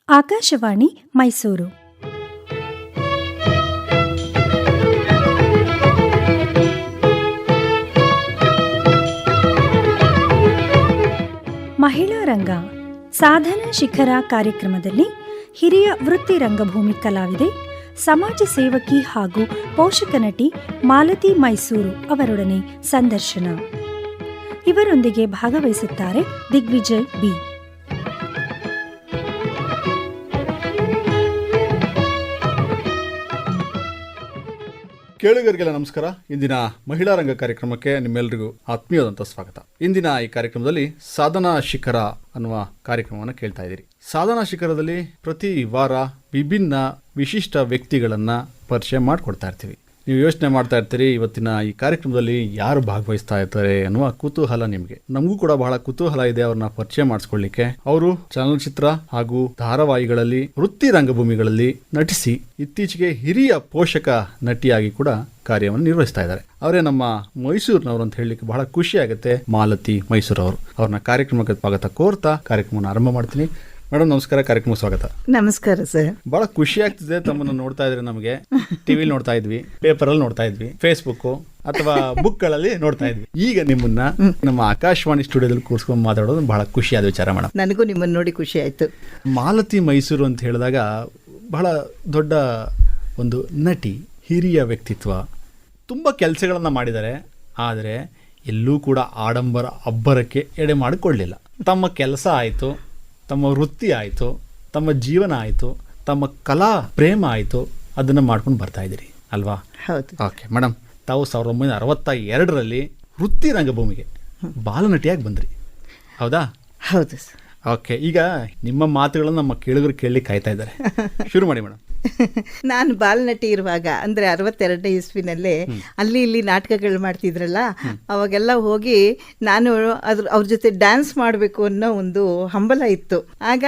ಆಕಾಶವಾಣಿ ಮೈಸೂರು. ಮಹಿಳಾ ರಂಗ ಸಾಧನಾ ಶಿಖರ ಕಾರ್ಯಕ್ರಮದಲ್ಲಿ ಹಿರಿಯ ವೃತ್ತಿ ರಂಗಭೂಮಿ ಕಲಾವಿದೆ, ಸಮಾಜ ಸೇವಕಿ ಹಾಗೂ ಪೋಷಕ ನಟಿ ಮಾಲತಿ ಮೈಸೂರು ಅವರೊಡನೆ ಸಂದರ್ಶನ. ಇವರೊಂದಿಗೆ ಭಾಗವಹಿಸುತ್ತಾರೆ ದಿಗ್ವಿಜಯ್ ಬಿ. ಕೇಳುಗರಿಗೆಲ್ಲ ನಮಸ್ಕಾರ. ಇಂದಿನ ಮಹಿಳಾ ರಂಗ ಕಾರ್ಯಕ್ರಮಕ್ಕೆ ನಿಮ್ಮೆಲ್ಲರಿಗೂ ಆತ್ಮೀಯವಾದಂಥ ಸ್ವಾಗತ. ಇಂದಿನ ಈ ಕಾರ್ಯಕ್ರಮದಲ್ಲಿ ಸಾಧನಾ ಶಿಖರ ಅನ್ನುವ ಕಾರ್ಯಕ್ರಮವನ್ನು ಕೇಳ್ತಾ ಇದ್ದೀರಿ. ಸಾಧನಾ ಶಿಖರದಲ್ಲಿ ಪ್ರತಿ ವಾರ ವಿಭಿನ್ನ ವಿಶಿಷ್ಟ ವ್ಯಕ್ತಿಗಳನ್ನ ಪರಿಚಯ ಮಾಡಿಕೊಡ್ತಾ ಇರ್ತೀವಿ. ನೀವು ಯೋಚನೆ ಮಾಡ್ತಾ ಇರ್ತೀರಿ, ಇವತ್ತಿನ ಈ ಕಾರ್ಯಕ್ರಮದಲ್ಲಿ ಯಾರು ಭಾಗವಹಿಸ್ತಾ ಇರ್ತಾರೆ ಅನ್ನುವ ಕುತೂಹಲ ನಿಮಗೆ. ನಮಗೂ ಕೂಡ ಬಹಳ ಕುತೂಹಲ ಇದೆ ಅವ್ರನ್ನ ಪರಿಚಯ ಮಾಡಿಸ್ಕೊಳ್ಳಿಕ್ಕೆ. ಅವರು ಚಲನಚಿತ್ರ ಹಾಗೂ ಧಾರಾವಾಹಿಗಳಲ್ಲಿ, ವೃತ್ತಿ ರಂಗಭೂಮಿಗಳಲ್ಲಿ ನಟಿಸಿ ಇತ್ತೀಚೆಗೆ ಹಿರಿಯ ಪೋಷಕ ನಟಿಯಾಗಿ ಕೂಡ ಕಾರ್ಯವನ್ನು ನಿರ್ವಹಿಸ್ತಾ ಇದ್ದಾರೆ. ಅವರೇ ನಮ್ಮ ಮೈಸೂರಿನವರು ಅಂತ ಹೇಳಲಿಕ್ಕೆ ಬಹಳ ಖುಷಿ ಆಗುತ್ತೆ. ಮಾಲತಿ ಮೈಸೂರು ಅವರು. ಅವ್ರನ್ನ ಕಾರ್ಯಕ್ರಮಕ್ಕೆ ಸ್ವಾಗತ ಕೋರ್ತಾ ಕಾರ್ಯಕ್ರಮವನ್ನು ಆರಂಭ ಮಾಡ್ತೀನಿ. ಮೇಡಮ್ ನಮಸ್ಕಾರ, ಕಾರ್ಯಕ್ರಮ ಸ್ವಾಗತ. ನಮಸ್ಕಾರ ಸರ್. ಬಹಳ ಖುಷಿ ಆಗ್ತಿದೆ ತಮ್ಮನ್ನು ನೋಡ್ತಾ ಇದ್ರೆ. ನಮಗೆ ಟಿವಿಲಿ ನೋಡ್ತಾ ಇದ್ವಿ, ಪೇಪರ್ ಅಲ್ಲಿ ನೋಡ್ತಾ ಇದ್ವಿ, ಫೇಸ್ಬುಕ್ ಅಥವಾ ಬುಕ್ ಗಳಲ್ಲಿ ನೋಡ್ತಾ ಇದ್ವಿ. ಈಗ ನಿಮ್ಮನ್ನ ನಮ್ಮ ಆಕಾಶವಾಣಿ ಸ್ಟುಡಿಯೋದಲ್ಲಿ ಕೂರ್ಸ್ಕೊಂಡು ಮಾತಾಡೋದು ಬಹಳ ಖುಷಿಯಾದ ವಿಚಾರ ಮೇಡಮ್. ನನಗೂ ನಿಮ್ಮನ್ನು ನೋಡಿ ಖುಷಿ ಆಯ್ತು. ಮಾಲತಿ ಮೈಸೂರು ಅಂತ ಹೇಳಿದಾಗ ಬಹಳ ದೊಡ್ಡ ಒಂದು ನಟಿ, ಹಿರಿಯ ವ್ಯಕ್ತಿತ್ವ, ತುಂಬ ಕೆಲಸಗಳನ್ನ ಮಾಡಿದ್ದಾರೆ. ಆದರೆ ಎಲ್ಲೂ ಕೂಡ ಆಡಂಬರ ಅಬ್ಬರಕ್ಕೆ ಎಡೆ ಮಾಡಿಕೊಳ್ಳಲಿಲ್ಲ. ತಮ್ಮ ಕೆಲಸ ಆಯಿತು, ತಮ್ಮ ವೃತ್ತಿ ಆಯಿತು, ತಮ್ಮ ಜೀವನ ಆಯಿತು, ತಮ್ಮ ಕಲಾ ಪ್ರೇಮ ಆಯಿತು, ಅದನ್ನು ಮಾಡ್ಕೊಂಡು ಬರ್ತಾ ಇದ್ದೀರಿ ಅಲ್ವಾ? ಹೌದು. ಓಕೆ ಮೇಡಮ್, ತಾವು 1962ರಲ್ಲಿ ವೃತ್ತಿ ರಂಗಭೂಮಿಗೆ ಬಾಲನಟಿಯಾಗಿ ಬಂದ್ರಿ, ಹೌದಾ? ಹೌದು ಸರ್. ಓಕೆ, ಈಗ ನಿಮ್ಮ ಮಾತುಗಳನ್ನು ನಮ್ಮ ಕೇಳುಗರು ಕೇಳಲಿಕ್ಕೆ ಕಾಯ್ತಾ ಇದ್ದಾರೆ. ಶುರು ಮಾಡಿ ಮೇಡಮ್. ನಾನು ಬಾಲನಟಿ ಇರುವಾಗ ಅಂದರೆ 62ನೇ ಇಸ್ವಿನಲ್ಲೇ ಅಲ್ಲಿ ಇಲ್ಲಿ ನಾಟಕಗಳು ಮಾಡ್ತಿದ್ರಲ್ಲ, ಅವಾಗೆಲ್ಲ ಹೋಗಿ ನಾನು ಅವ್ರ ಜೊತೆ ಡ್ಯಾನ್ಸ್ ಮಾಡಬೇಕು ಅನ್ನೋ ಒಂದು ಹಂಬಲ ಇತ್ತು. ಆಗ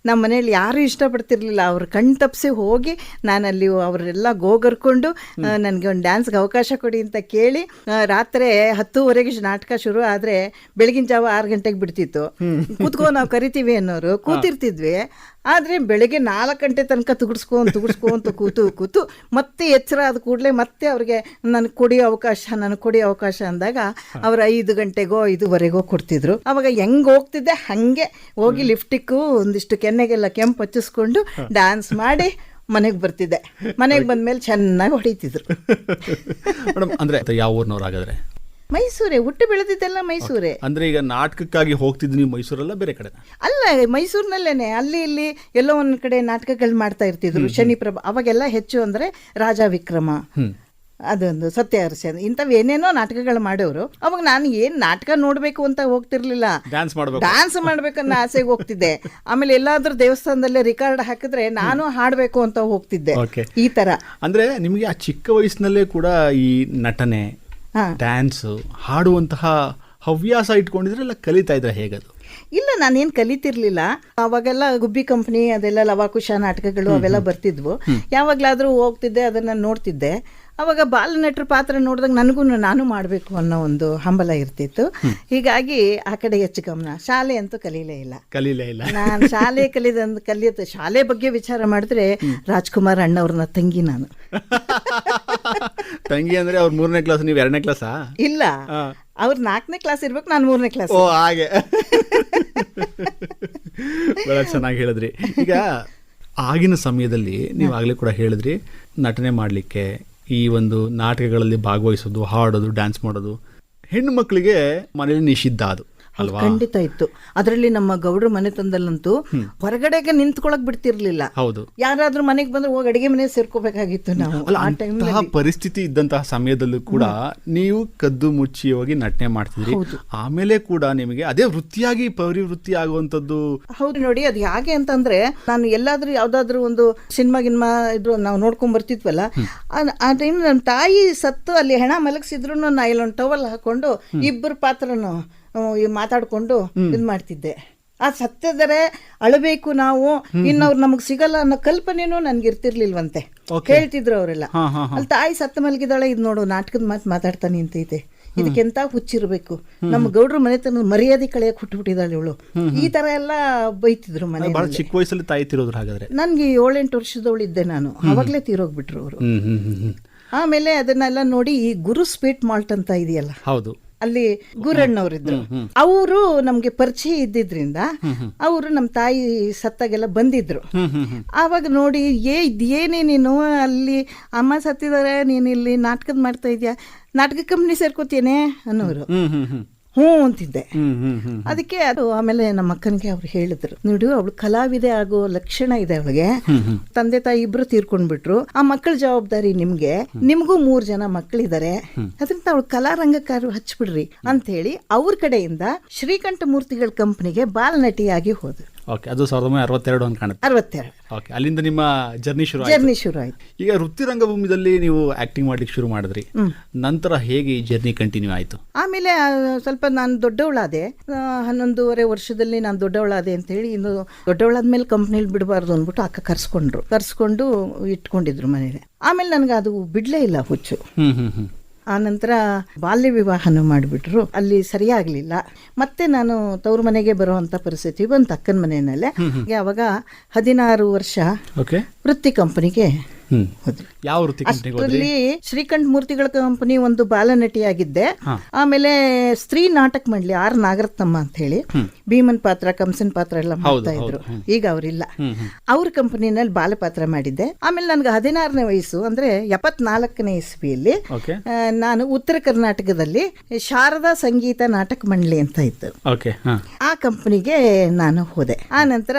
ನಮ್ಮ ಮನೇಲಿ ಯಾರು ಇಷ್ಟಪಡ್ತಿರ್ಲಿಲ್ಲ. ಅವ್ರು ಕಣ್ ತಪ್ಪಿಸಿ ಹೋಗಿ ನಾನಲ್ಲಿ ಅವರೆಲ್ಲ ಗೋಗರ್ಕೊಂಡು ನನಗೆ ಒಂದು ಡ್ಯಾನ್ಸ್ಗೆ ಅವಕಾಶ ಕೊಡಿ ಅಂತ ಕೇಳಿ, ರಾತ್ರಿ 10:30 ನಾಟಕ ಶುರು ಆದರೆ ಬೆಳಗಿನ ಜಾವ 6 ಗಂಟೆಗೆ ಬಿಡ್ತಿತ್ತು. ಕೂತ್ಕೋ, ನಾವು ಕರಿತೀವಿ ಅನ್ನೋರು ಕೂತಿರ್ತಿದ್ವಿ. ಆದರೆ ಬೆಳಗ್ಗೆ 4 ಗಂಟೆ ತನಕ ತುಗುಡ್ಸ್ಕೊಂತ ಕೂತು ಮತ್ತೆ ಎಚ್ಚರ ಆದ ಕೂಡಲೇ ಮತ್ತೆ ಅವ್ರಿಗೆ ನನಗೆ ಕೊಡಿ ಅವಕಾಶ ಅಂದಾಗ ಅವ್ರು 5 ಗಂಟೆಗೋ 5:15ಗೋ ಕೊಡ್ತಿದ್ರು. ಅವಾಗ ಹೆಂಗೆ ಹೋಗ್ತಿದ್ದೆ ಹಂಗೆ ಹೋಗಿ ಲಿಫ್ಟಿಕ್ಕು ಒಂದಿಷ್ಟು ಕೆನ್ನೆಗೆಲ್ಲ ಕೆಂಪು ಹಚ್ಚಿಸ್ಕೊಂಡು ಡ್ಯಾನ್ಸ್ ಮಾಡಿ ಮನೆಗೆ ಬರ್ತಿದ್ದೆ. ಮನೆಗೆ ಬಂದ್ಮೇಲೆ ಚೆನ್ನಾಗಿ ಹೊಡಿತಿದ್ರು. ಮೇಡಮ್, ಅಂದ್ರೆ ಯಾವ ಊರಿನವ್ರಾಗಾದ್ರೆ? ಮೈಸೂರೇ, ಹುಟ್ಟು ಬೆಳೆದಿದ್ದೆಲ್ಲ ಮೈಸೂರೇ. ಅಂದ್ರೆ ಈಗ ನಾಟಕಕ್ಕಾಗಿ ಹೋಗ್ತಿದ್ದು ನೀವು ಮೈಸೂರಲ್ಲ, ಬೇರೆ ಕಡೆ? ಅಲ್ಲ, ಮೈಸೂರಿನಲ್ಲೇನೆ ಅಲ್ಲಿ ಇಲ್ಲಿ ಎಲ್ಲೋ ಒಂದ್ ಕಡೆ ನಾಟಕಗಳು ಮಾಡ್ತಾ ಇರ್ತಿದ್ರು. ಶನಿಪ್ರಭಾ ಅವಾಗೆಲ್ಲ ಹೆಚ್ಚು ಅಂದ್ರೆ ರಾಜ ವಿಕ್ರಮ, ಅದೊಂದು ಸತ್ಯಹರ್ಷ, ಇಂಥವೇನೇನೋ ನಾಟಕಗಳು ಮಾಡೋರು. ಅವಾಗ ನಾನು ಏನ್ ನಾಟಕ ನೋಡ್ಬೇಕು ಅಂತ ಹೋಗ್ತಿರ್ಲಿಲ್ಲ, ಡ್ಯಾನ್ಸ್ ಮಾಡ್ಬೇಕನ್ನೋ ಆಸೆಗೆ ಹೋಗ್ತಿದ್ದೆ. ಆಮೇಲೆ ಎಲ್ಲಾದ್ರೂ ದೇವಸ್ಥಾನದಲ್ಲೇ ರಿಕಾರ್ಡ್ ಹಾಕಿದ್ರೆ ನಾನು ಹಾಡ್ಬೇಕು ಅಂತ ಹೋಗ್ತಿದ್ದೆ. ಈ ತರ ಅಂದ್ರೆ ನಿಮಗೆ ಆ ಚಿಕ್ಕ ವಯಸ್ಸಿನಲ್ಲೇ ಕೂಡ ಈ ನಟನೆ, ಡ್ಯಾನ್ಸ್, ಹಾಡುವಂತಹ ಹವ್ಯಾಸ ಇಟ್ಕೊಂಡಿದ್ರೆ ಇಲ್ಲ ಕಲಿತಾ ಇದ್ರೆ ಹೇಗದು? ಇಲ್ಲ, ನಾನೇನು ಕಲಿತಿರ್ಲಿಲ್ಲ. ಅವಾಗೆಲ್ಲ ಗುಬ್ಬಿ ಕಂಪ್ನಿ ಅದೆಲ್ಲ ಲವಾಕುಶ ನಾಟಕಗಳು ಅವೆಲ್ಲ ಬರ್ತಿದ್ವು. ಯಾವಾಗಲಾದರೂ ಹೋಗ್ತಿದ್ದೆ, ಅದನ್ನು ನೋಡ್ತಿದ್ದೆ. ಅವಾಗ ಬಾಲನಟರ ಪಾತ್ರ ನೋಡಿದಾಗ ನಾನು ಮಾಡಬೇಕು ಅನ್ನೋ ಒಂದು ಹಂಬಲ ಇರ್ತಿತ್ತು. ಹೀಗಾಗಿ ಆ ಕಡೆ ಹೆಚ್ಚು ಗಮನ. ಶಾಲೆ ಅಂತೂ ಕಲೀಲೇ ಇಲ್ಲ. ನಾನು ಶಾಲೆ ಕಲಿಯೋದು ಶಾಲೆ ಬಗ್ಗೆ ವಿಚಾರ ಮಾಡಿದ್ರೆ ರಾಜ್ಕುಮಾರ್ ಅಣ್ಣವ್ರನ್ನ ತಂಗಿ ನಾನು. ತಂಗಿ ಅಂದ್ರೆ ಅವ್ರು 3ನೇ ಕ್ಲಾಸ್, ನೀವು 2ನೇ ಕ್ಲಾಸಾ? ಇಲ್ಲ, ಅವ್ರು 4ನೇ ಕ್ಲಾಸ್ ಇರ್ಬೇಕು, ನಾನು 3ನೇ ಕ್ಲಾಸ್. ಓ ಹಾಗೆ. ಬಹಳ ಚೆನ್ನಾಗಿ ಹೇಳಿದ್ರಿ. ಈಗ ಆಗಿನ ಸಮಯದಲ್ಲಿ ನೀವು ಆಗಲೇ ಕೂಡ ಹೇಳಿದ್ರಿ, ನಟನೆ ಮಾಡಲಿಕ್ಕೆ, ಈ ಒಂದು ನಾಟಕಗಳಲ್ಲಿ ಭಾಗವಹಿಸೋದು, ಹಾಡೋದು, ಡ್ಯಾನ್ಸ್ ಮಾಡೋದು ಹೆಣ್ಣು ಮಕ್ಕಳಿಗೆ ಮನೇಲಿ ನಿಷಿದ್ಧ ಅದು ಅಲ್ವಾ? ಖಂಡಿತ ಇತ್ತು. ಅದರಲ್ಲಿ ನಮ್ಮ ಗೌಡ್ರ ಮನೆತನದಲ್ಲಂತೂ ಹೊರಗಡೆಗೆ ನಿಂತ್ಕೊಳಕ್ ಬಿಡ್ತಿರ್ಲಿಲ್ಲ. ಹೌದು, ಯಾರಾದ್ರೂ ಮನೆಗೆ ಬಂದ್ರೆ ಹೋಗಿ ಅಡಿಗೆ ಮನೆ ಸೇರ್ಕೋಬೇಕಾಗಿತ್ತು ನಾವು. ಆ ಪರಿಸ್ಥಿತಿ ಇದ್ದಂತಹ ಸಮಯದಲ್ಲೂ ಕೂಡ ನೀವು ಕದ್ದು ಮುಚ್ಚಿ ಹೋಗಿ ನಟನೆ ಮಾಡ್ತಿದ್ರಿ. ಆಮೇಲೆ ಕೂಡ ನಿಮಗೆ ಅದೇ ವೃತ್ತಿಯಾಗಿ ಪರಿವೃತ್ತಿ ಆಗುವಂತದ್ದು. ಹೌದು ನೋಡಿ, ಅದು ಹೇಗೆ ಅಂತಂದ್ರೆ, ನಾನು ಎಲ್ಲಾದ್ರೂ ಯಾವ್ದಾದ್ರು ಒಂದು ಸಿನಿಮಾ ಇದ್ರು ನಾವು ನೋಡ್ಕೊಂಡ್ ಬರ್ತಿದ್ವಲ್ಲ, ಆ ಟೈಮ್ ನನ್ನ ತಾಯಿ ಸತ್ತು ಅಲ್ಲಿ ಹೆಣ ಮಲಗಿಸಿದ್ರು ನಾ ಇಲ್ಲೊಂದು ಟವಲ್ ಹಾಕೊಂಡು ಇಬ್ಬರು ಪಾತ್ರನು ಮಾತಾಡ್ಕೊಂಡು ಇದು ಮಾಡ್ತಿದ್ದೆ. ಆ ಸತ್ಯದರೆ ಅಳಬೇಕು ನಾವು, ಇನ್ನವ್ರು ನಮಗ್ ಸಿಗಲ್ಲ ಅನ್ನೋ ಕಲ್ಪನೆನೂ ನನ್ಗೆ ಇರ್ತಿರ್ಲಿಲ್ವಂತೆ. ಹೇಳ್ತಿದ್ರು ಅವರೆಲ್ಲ. ಅಲ್ಲಿ ತಾಯಿ ಸತ್ತ ಮಲಗಿದಾಳೆ, ಇದು ನೋಡು ನಾಟಕದ ಮಾತು ಮಾತಾಡ್ತಾನೆ ಅಂತೈತೆ, ಇದಕ್ಕೆಂತ ಹುಚ್ಚಿರ್ಬೇಕು, ನಮ್ಮ ಗೌಡ್ರ ಮನೆತನದ ಮರ್ಯಾದೆ ಕಳೆಯಕ್ಕೆ ಹುಟ್ಟುಬಿಟ್ಟಿದ್ದಾಳೆ ಇವಳು, ಈ ತರ ಎಲ್ಲ ಬೈತಿದ್ರು ಮನೆ. ಬಹಳ ಚಿಕ್ಕ ವಯಸ್ಸಲ್ಲಿ ತಾಯಿ ತಿರೋದ್ರು ಹಾಗಾದ್ರೆ? ನನ್ಗೆ 7-8 ವರ್ಷದವಳು ಇದ್ದೆ ನಾನು, ಅವಾಗ್ಲೇ ತೀರೋಗ್ಬಿಟ್ರು ಅವರು. ಆಮೇಲೆ ಅದನ್ನೆಲ್ಲ ನೋಡಿ ಈ ಗುರು ಸ್ಪೀಟ್ ಮಾಲ್ಟ್ ಅಂತ ಇದೆಯಲ್ಲ, ಹೌದು, ಅಲ್ಲಿ ಗುರಣ್ಣವ್ರಿದ್ರು. ಅವರು ನಮ್ಗೆ ಪರಿಚಯ ಇದ್ದಿದ್ರಿಂದ ಅವರು ನಮ್ಮ ತಾಯಿ ಸತ್ತಾಗೆಲ್ಲ ಬಂದಿದ್ರು. ಆವಾಗ ನೋಡಿ ಇದೇನೇ ನೀನು ಅಲ್ಲಿ ಅಮ್ಮ ಸತ್ತಿದ್ದಾರೆ, ನೀನು ಇಲ್ಲಿ ನಾಟಕದ ಮಾಡ್ತಾ ಇದೀಯಾ, ನಾಟಕ ಕಂಪ್ನಿ ಸೇರ್ಕೋತೇನೆ ಅನ್ನೋರು. ಹ್ಞೂ ಅಂತಿದ್ದೆ. ಅದಕ್ಕೆ ಅದು ಆಮೇಲೆ ನಮ್ಮ ಅಕ್ಕನಿಗೆ ಅವ್ರು ಹೇಳಿದ್ರು, ನೋಡಿ ಅವಳು ಕಲಾವಿದೆ ಆಗೋ ಲಕ್ಷಣ ಇದೆ ಅವಳಿಗೆ, ತಂದೆ ತಾಯಿ ಇಬ್ರು ತೀರ್ಕೊಂಡ್ಬಿಟ್ರು, ಆ ಮಕ್ಕಳ ಜವಾಬ್ದಾರಿ ನಿಮ್ಗೂ 3 ಜನ ಮಕ್ಕಳಿದ್ದಾರೆ, ಅದರಿಂದ ಅವಳು ಕಲಾರಂಗಕ್ಕಾರು ಹಚ್ಬಿಡ್ರಿ ಅಂತ ಹೇಳಿ ಅವ್ರ ಕಡೆಯಿಂದ ಶ್ರೀಕಂಠ ಮೂರ್ತಿಗಳ ಕಂಪನಿಗೆ ಬಾಲನಟಿಯಾಗಿ ಹೋದ್ರು. ಓಕೆ, ಅದು 1962 ಅಂತ ಕಾಣುತ್ತೆ. 62. ಓಕೆ, ಅಲ್ಲಿಂದ ನಿಮ್ಮ ಜರ್ನಿ ಶುರು ಆಯ್ತು. ಈಗ ವೃತ್ತಿ ರಂಗಭೂಮಿದಲ್ಲಿ ನೀವು ಆಕ್ಟಿಂಗ್ ಮಾಡ್ಲಿಕ್ಕೆ ಶುರು ಮಾಡಿದ್ರಿ, ನಂತರ ಹೇಗೆ ಈ ಜರ್ನಿ ಕಂಟಿನ್ಯೂ ಆಯ್ತು? ಆಮೇಲೆ ಸ್ವಲ್ಪ ನಾನು ದೊಡ್ಡವಳಾದೆ, 11.5 ವರ್ಷದಲ್ಲಿ ನಾನು ದೊಡ್ಡವಳಾದೆ ಅಂತ ಹೇಳಿ, ಇನ್ನು ದೊಡ್ಡವಳಾದ್ಮೇಲೆ ಕಂಪ್ನಿಲಿ ಬಿಡಬಾರ್ದು ಅಂದ್ಬಿಟ್ಟು ಅಕ್ಕ ಕರ್ಸ್ಕೊಂಡು ಇಟ್ಕೊಂಡಿದ್ರು ಮನೇಲಿ. ಆಮೇಲೆ ನನಗೆ ಅದು ಬಿಡ್ಲೇ ಇಲ್ಲ ಹುಚ್ಚು. ಆ ನಂತರ ಬಾಲ್ಯ ವಿವಾಹನೂ ಮಾಡಿಬಿಟ್ರು, ಅಲ್ಲಿ ಸರಿಯಾಗ್ಲಿಲ್ಲ. ಮತ್ತೆ ನಾನು ತವ್ರ ಮನೆಗೆ ಬರುವಂತ ಪರಿಸ್ಥಿತಿ ಬಂತು ಅಕ್ಕನ ಮನೆಯಲ್ಲೇ. ಅವಾಗ 16 ವರ್ಷ ವೃತ್ತಿ ಕಂಪನಿಗೆ ಯಾವ ವೃತ್ತಿ ಅಷ್ಟರಲ್ಲಿ ಶ್ರೀಕಂಠ ಮೂರ್ತಿಗಳ ಕಂಪನಿ ಒಂದು ಬಾಲನಟಿಯಾಗಿದ್ದೆ. ಆಮೇಲೆ ಸ್ತ್ರೀ ನಾಟಕ ಮಂಡಳಿ ಆರ್ ನಾಗರತ್ನಮ್ಮ ಅಂತ ಹೇಳಿ ಭೀಮನ್ ಪಾತ್ರ, ಕಂಸನ್ ಪಾತ್ರ ಎಲ್ಲ ಮಾಡ್ತಾ ಇದ್ರು, ಈಗ ಅವ್ರಿಲ್ಲ. ಅವ್ರ ಕಂಪನಿನಲ್ಲಿ ಬಾಲಪಾತ್ರ ಮಾಡಿದ್ದೆ. ಆಮೇಲೆ ನನ್ಗೆ 16ನೇ ವಯಸ್ಸು, ಅಂದ್ರೆ 74ನೇ ಇಸ್ವಿಯಲ್ಲಿ ನಾನು ಉತ್ತರ ಕರ್ನಾಟಕದಲ್ಲಿ ಶಾರದಾ ಸಂಗೀತ ನಾಟಕ ಮಂಡಳಿ ಅಂತ ಇತ್ತು, ಆ ಕಂಪನಿಗೆ ನಾನು ಹೋದೆ. ಆ ನಂತರ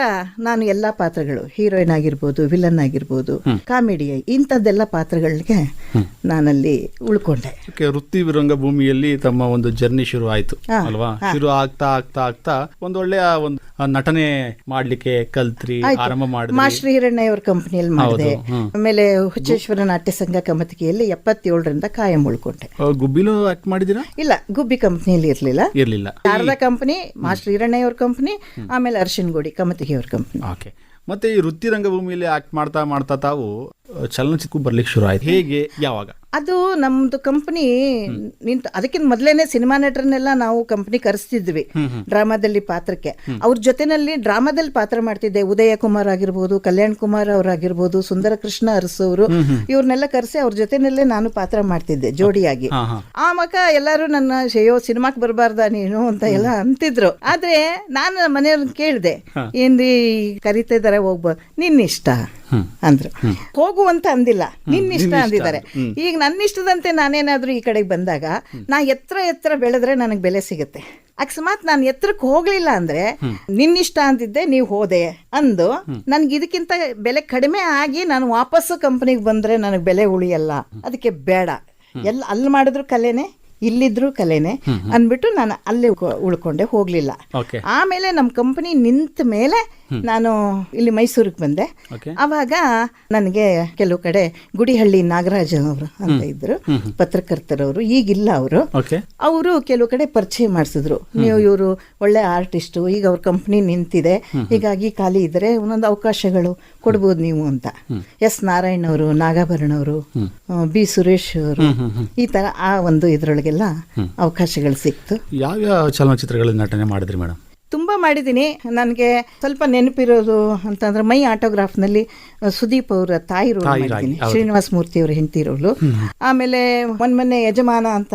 ನಾನು ಎಲ್ಲಾ ಪಾತ್ರಗಳು, ಹೀರೋಯಿನ್ ಆಗಿರ್ಬೋದು, ವಿಲನ್ ಆಗಿರ್ಬೋದು, ಕಾಮಿಡಿ, ಇಂಥದ್ದೆಲ್ಲ ಪಾತ್ರಗಳಿಗೆ ನಾನಲ್ಲಿ ಉಳ್ಕೊಂಡೆ. ವೃತ್ತಿ ರಂಗಭೂಮಿಯಲ್ಲಿ ತಮ್ಮ ಒಂದು ಜರ್ನಿ ಶುರು ಆಯ್ತು ಅಲ್ವಾ? ಶುರು ಆಗ್ತಾ ಆಗ್ತಾ ಆಗ್ತಾ ಒಂದೊಳ್ಳೆಯ ಒಂದು ನಟನೆ ಮಾಡ್ಲಿಕ್ಕೆ ಕಲ್ತ್ರಿ, ಆರಂಭ ಮಾಡಿದ್ರಿ. ಮಾಸ್ಟರ್ ಹಿರಣ್ಯ ಅವ್ರ ಕಂಪನಿಯಲ್ಲಿ ಮಾಡಿದೆ. ಆಮೇಲೆ ಹುಚ್ಚೇಶ್ವರ ನಾಟ್ಯ ಸಂಘ ಕಮತಿಗೆಯಲ್ಲಿ 77ರಿಂದ ಕಾಯಂ ಉಳ್ಕೊಂಡೆ. ಗುಬ್ಬಿಲೂ ಆಕ್ಟ್ ಮಾಡಿದಿರಾ? ಇಲ್ಲ, ಗುಬ್ಬಿ ಕಂಪನಿಯಲ್ಲಿ ಇರ್ಲಿಲ್ಲ. ಶಾರದಾ ಕಂಪನಿ, ಮಾಸ್ಟರ್ ಹಿರಣ್ಯ ಅವ್ರ ಕಂಪನಿ, ಆಮೇಲೆ ಅರ್ಶಿನ್ಗೋಡಿ ಕಮತಿಗೆ ಅವ್ರ ಕಂಪನಿ. ಓಕೆ. ಮತ್ತೆ ಈ ವೃತ್ತಿ ರಂಗಭೂಮಿಯಲ್ಲಿ ಆಕ್ಟ್ ಮಾಡ್ತಾ ಮಾಡ್ತಾ ತಾವು ಚಲನಚಿತ್ರಕ್ಕೂ ಬರ್ಲಿಕ್ಕೆ ಶುರು ಆಯ್ತು. ಹೇಗೆ, ಯಾವಾಗ? ಅದು ನಮ್ದು ಕಂಪನಿ ನಿಂತು ಅದಕ್ಕಿಂತ ಮೊದಲೇನೆ ಸಿನಿಮಾ ನಟರನ್ನೆಲ್ಲ ನಾವು ಕಂಪನಿ ಕರೆಸ್ತಿದ್ವಿ ಡ್ರಾಮಾದಲ್ಲಿ ಪಾತ್ರಕ್ಕೆ. ಅವ್ರ ಜೊತೆನಲ್ಲಿ ಡ್ರಾಮಾದಲ್ಲಿ ಪಾತ್ರ ಮಾಡ್ತಿದ್ದೆ. ಉದಯ ಕುಮಾರ್ ಆಗಿರ್ಬೋದು, ಕಲ್ಯಾಣ್ ಕುಮಾರ್ ಅವರಾಗಿರ್ಬೋದು, ಸುಂದರ ಕೃಷ್ಣ ಅರಸವರು, ಇವ್ರನ್ನೆಲ್ಲ ಕರೆಸಿ ಅವ್ರ ಜೊತೆನಲ್ಲೇ ನಾನು ಪಾತ್ರ ಮಾಡ್ತಿದ್ದೆ ಜೋಡಿಯಾಗಿ. ಆವಾಗ ಎಲ್ಲರೂ ನನ್ನ ಸಿನಿಮಾಕ್ ಬರಬಾರ್ದ ನೀನು ಅಂತ ಎಲ್ಲ ಅಂತಿದ್ರು. ಆದ್ರೆ ನಾನು ಮನೆಯವ್ರನ್ನ ಕೇಳಿದೆ, ಏನ್ರಿ ಕರಿತಾ ಇದಾರೆ, ಹೋಗ್ಬೋದು, ನಿನ್ನಿಷ್ಟ ಅಂದ್ರು. ಹೋಗುವಂತ ಅಂದಿಲ್ಲ, ನಿನ್ನಿಷ್ಟ ಅಂದಿದ್ದಾರೆ. ಈಗ ನನ್ನ ಇಷ್ಟದಂತೆ ನಾನೇನಾದ್ರೂ ಈ ಕಡೆಗೆ ಬಂದಾಗ ನಾ ಎತ್ತರ ಬೆಳೆದ್ರೆ ನನಗೆ ಬೆಲೆ ಸಿಗುತ್ತೆ. ಅಕಸ್ಮಾತ್ ನಾನು ಎತ್ತರಕ್ಕೆ ಹೋಗ್ಲಿಲ್ಲ ಅಂದ್ರೆ ನಿನ್ನಿಷ್ಟ ಅಂತಿದ್ದೆ, ನೀವು ಹೋದೆ ಅಂದು ನನ್ಗೆ ಇದಕ್ಕಿಂತ ಬೆಲೆ ಕಡಿಮೆ ಆಗಿ ನಾನು ವಾಪಸ್ಸು ಕಂಪನಿಗೆ ಬಂದ್ರೆ ನನಗೆ ಬೆಲೆ ಉಳಿಯಲ್ಲ, ಅದಕ್ಕೆ ಬೇಡ, ಎಲ್ಲ ಅಲ್ಲಿ ಮಾಡಿದ್ರು ಕಲೆನೆ, ಇಲ್ಲಿದ್ರು ಕಲೆನೆ ಅಂದ್ಬಿಟ್ಟು ನಾನು ಅಲ್ಲಿ ಉಳ್ಕೊಂಡೆ, ಹೋಗ್ಲಿಲ್ಲ. ಆಮೇಲೆ ನಮ್ಮ ಕಂಪನಿ ನಿಂತ ಮೇಲೆ ನಾನು ಇಲ್ಲಿ ಮೈಸೂರಿಗೆ ಬಂದೆ. ಅವಾಗ ನನಗೆ ಕೆಲವು ಕಡೆ ಗುಡಿಹಳ್ಳಿ ನಾಗರಾಜ್ ಅವರು ಅಂತ ಇದ್ರು ಪತ್ರಕರ್ತರವರು, ಈಗಿಲ್ಲ ಅವರು ಕೆಲವು ಕಡೆ ಪರಿಚಯ ಮಾಡಿಸಿದ್ರು. ನೀವು ಇವರು ಒಳ್ಳೆ ಆರ್ಟಿಸ್ಟು, ಈಗ ಅವ್ರ ಕಂಪ್ನಿ ನಿಂತಿದೆ, ಹೀಗಾಗಿ ಖಾಲಿ ಇದ್ರೆ ಒಂದೊಂದು ಅವಕಾಶಗಳು ಕೊಡ್ಬೋದು ನೀವು ಅಂತ. ಎಸ್ ನಾರಾಯಣ್ ಅವರು, ನಾಗಾಭರಣ ಅವರು, ಬಿ ಸುರೇಶ್ ಅವರು, ಈ ತರ ಆ ಒಂದು ಇದ್ರೊಳಗೆಲ್ಲ ಅವಕಾಶಗಳು ಸಿಕ್ತು. ಯಾವ ಚಲನಚಿತ್ರಗಳಲ್ಲಿ ನಟನೆ ಮಾಡಿದ್ರಿ ಮೇಡಮ್? ತುಂಬಾ ಮಾಡಿದ್ದೀನಿ. ನನಗೆ ಸ್ವಲ್ಪ ನೆನಪಿರೋದು ಅಂತಂದ್ರೆ ಮೈ ಆಟೋಗ್ರಾಫ್ನಲ್ಲಿ ಸುದೀಪ್ ಅವರ ತಾಯಿ ರೋಲ್ ಮಾಡಿದ್ದೀನಿ, ಶ್ರೀನಿವಾಸ ಮೂರ್ತಿ ಅವರ ಹೆಂಡತಿ ರೋಲು. ಆಮೇಲೆ ಮೊನ್ನೆ ಯಜಮಾನ ಅಂತ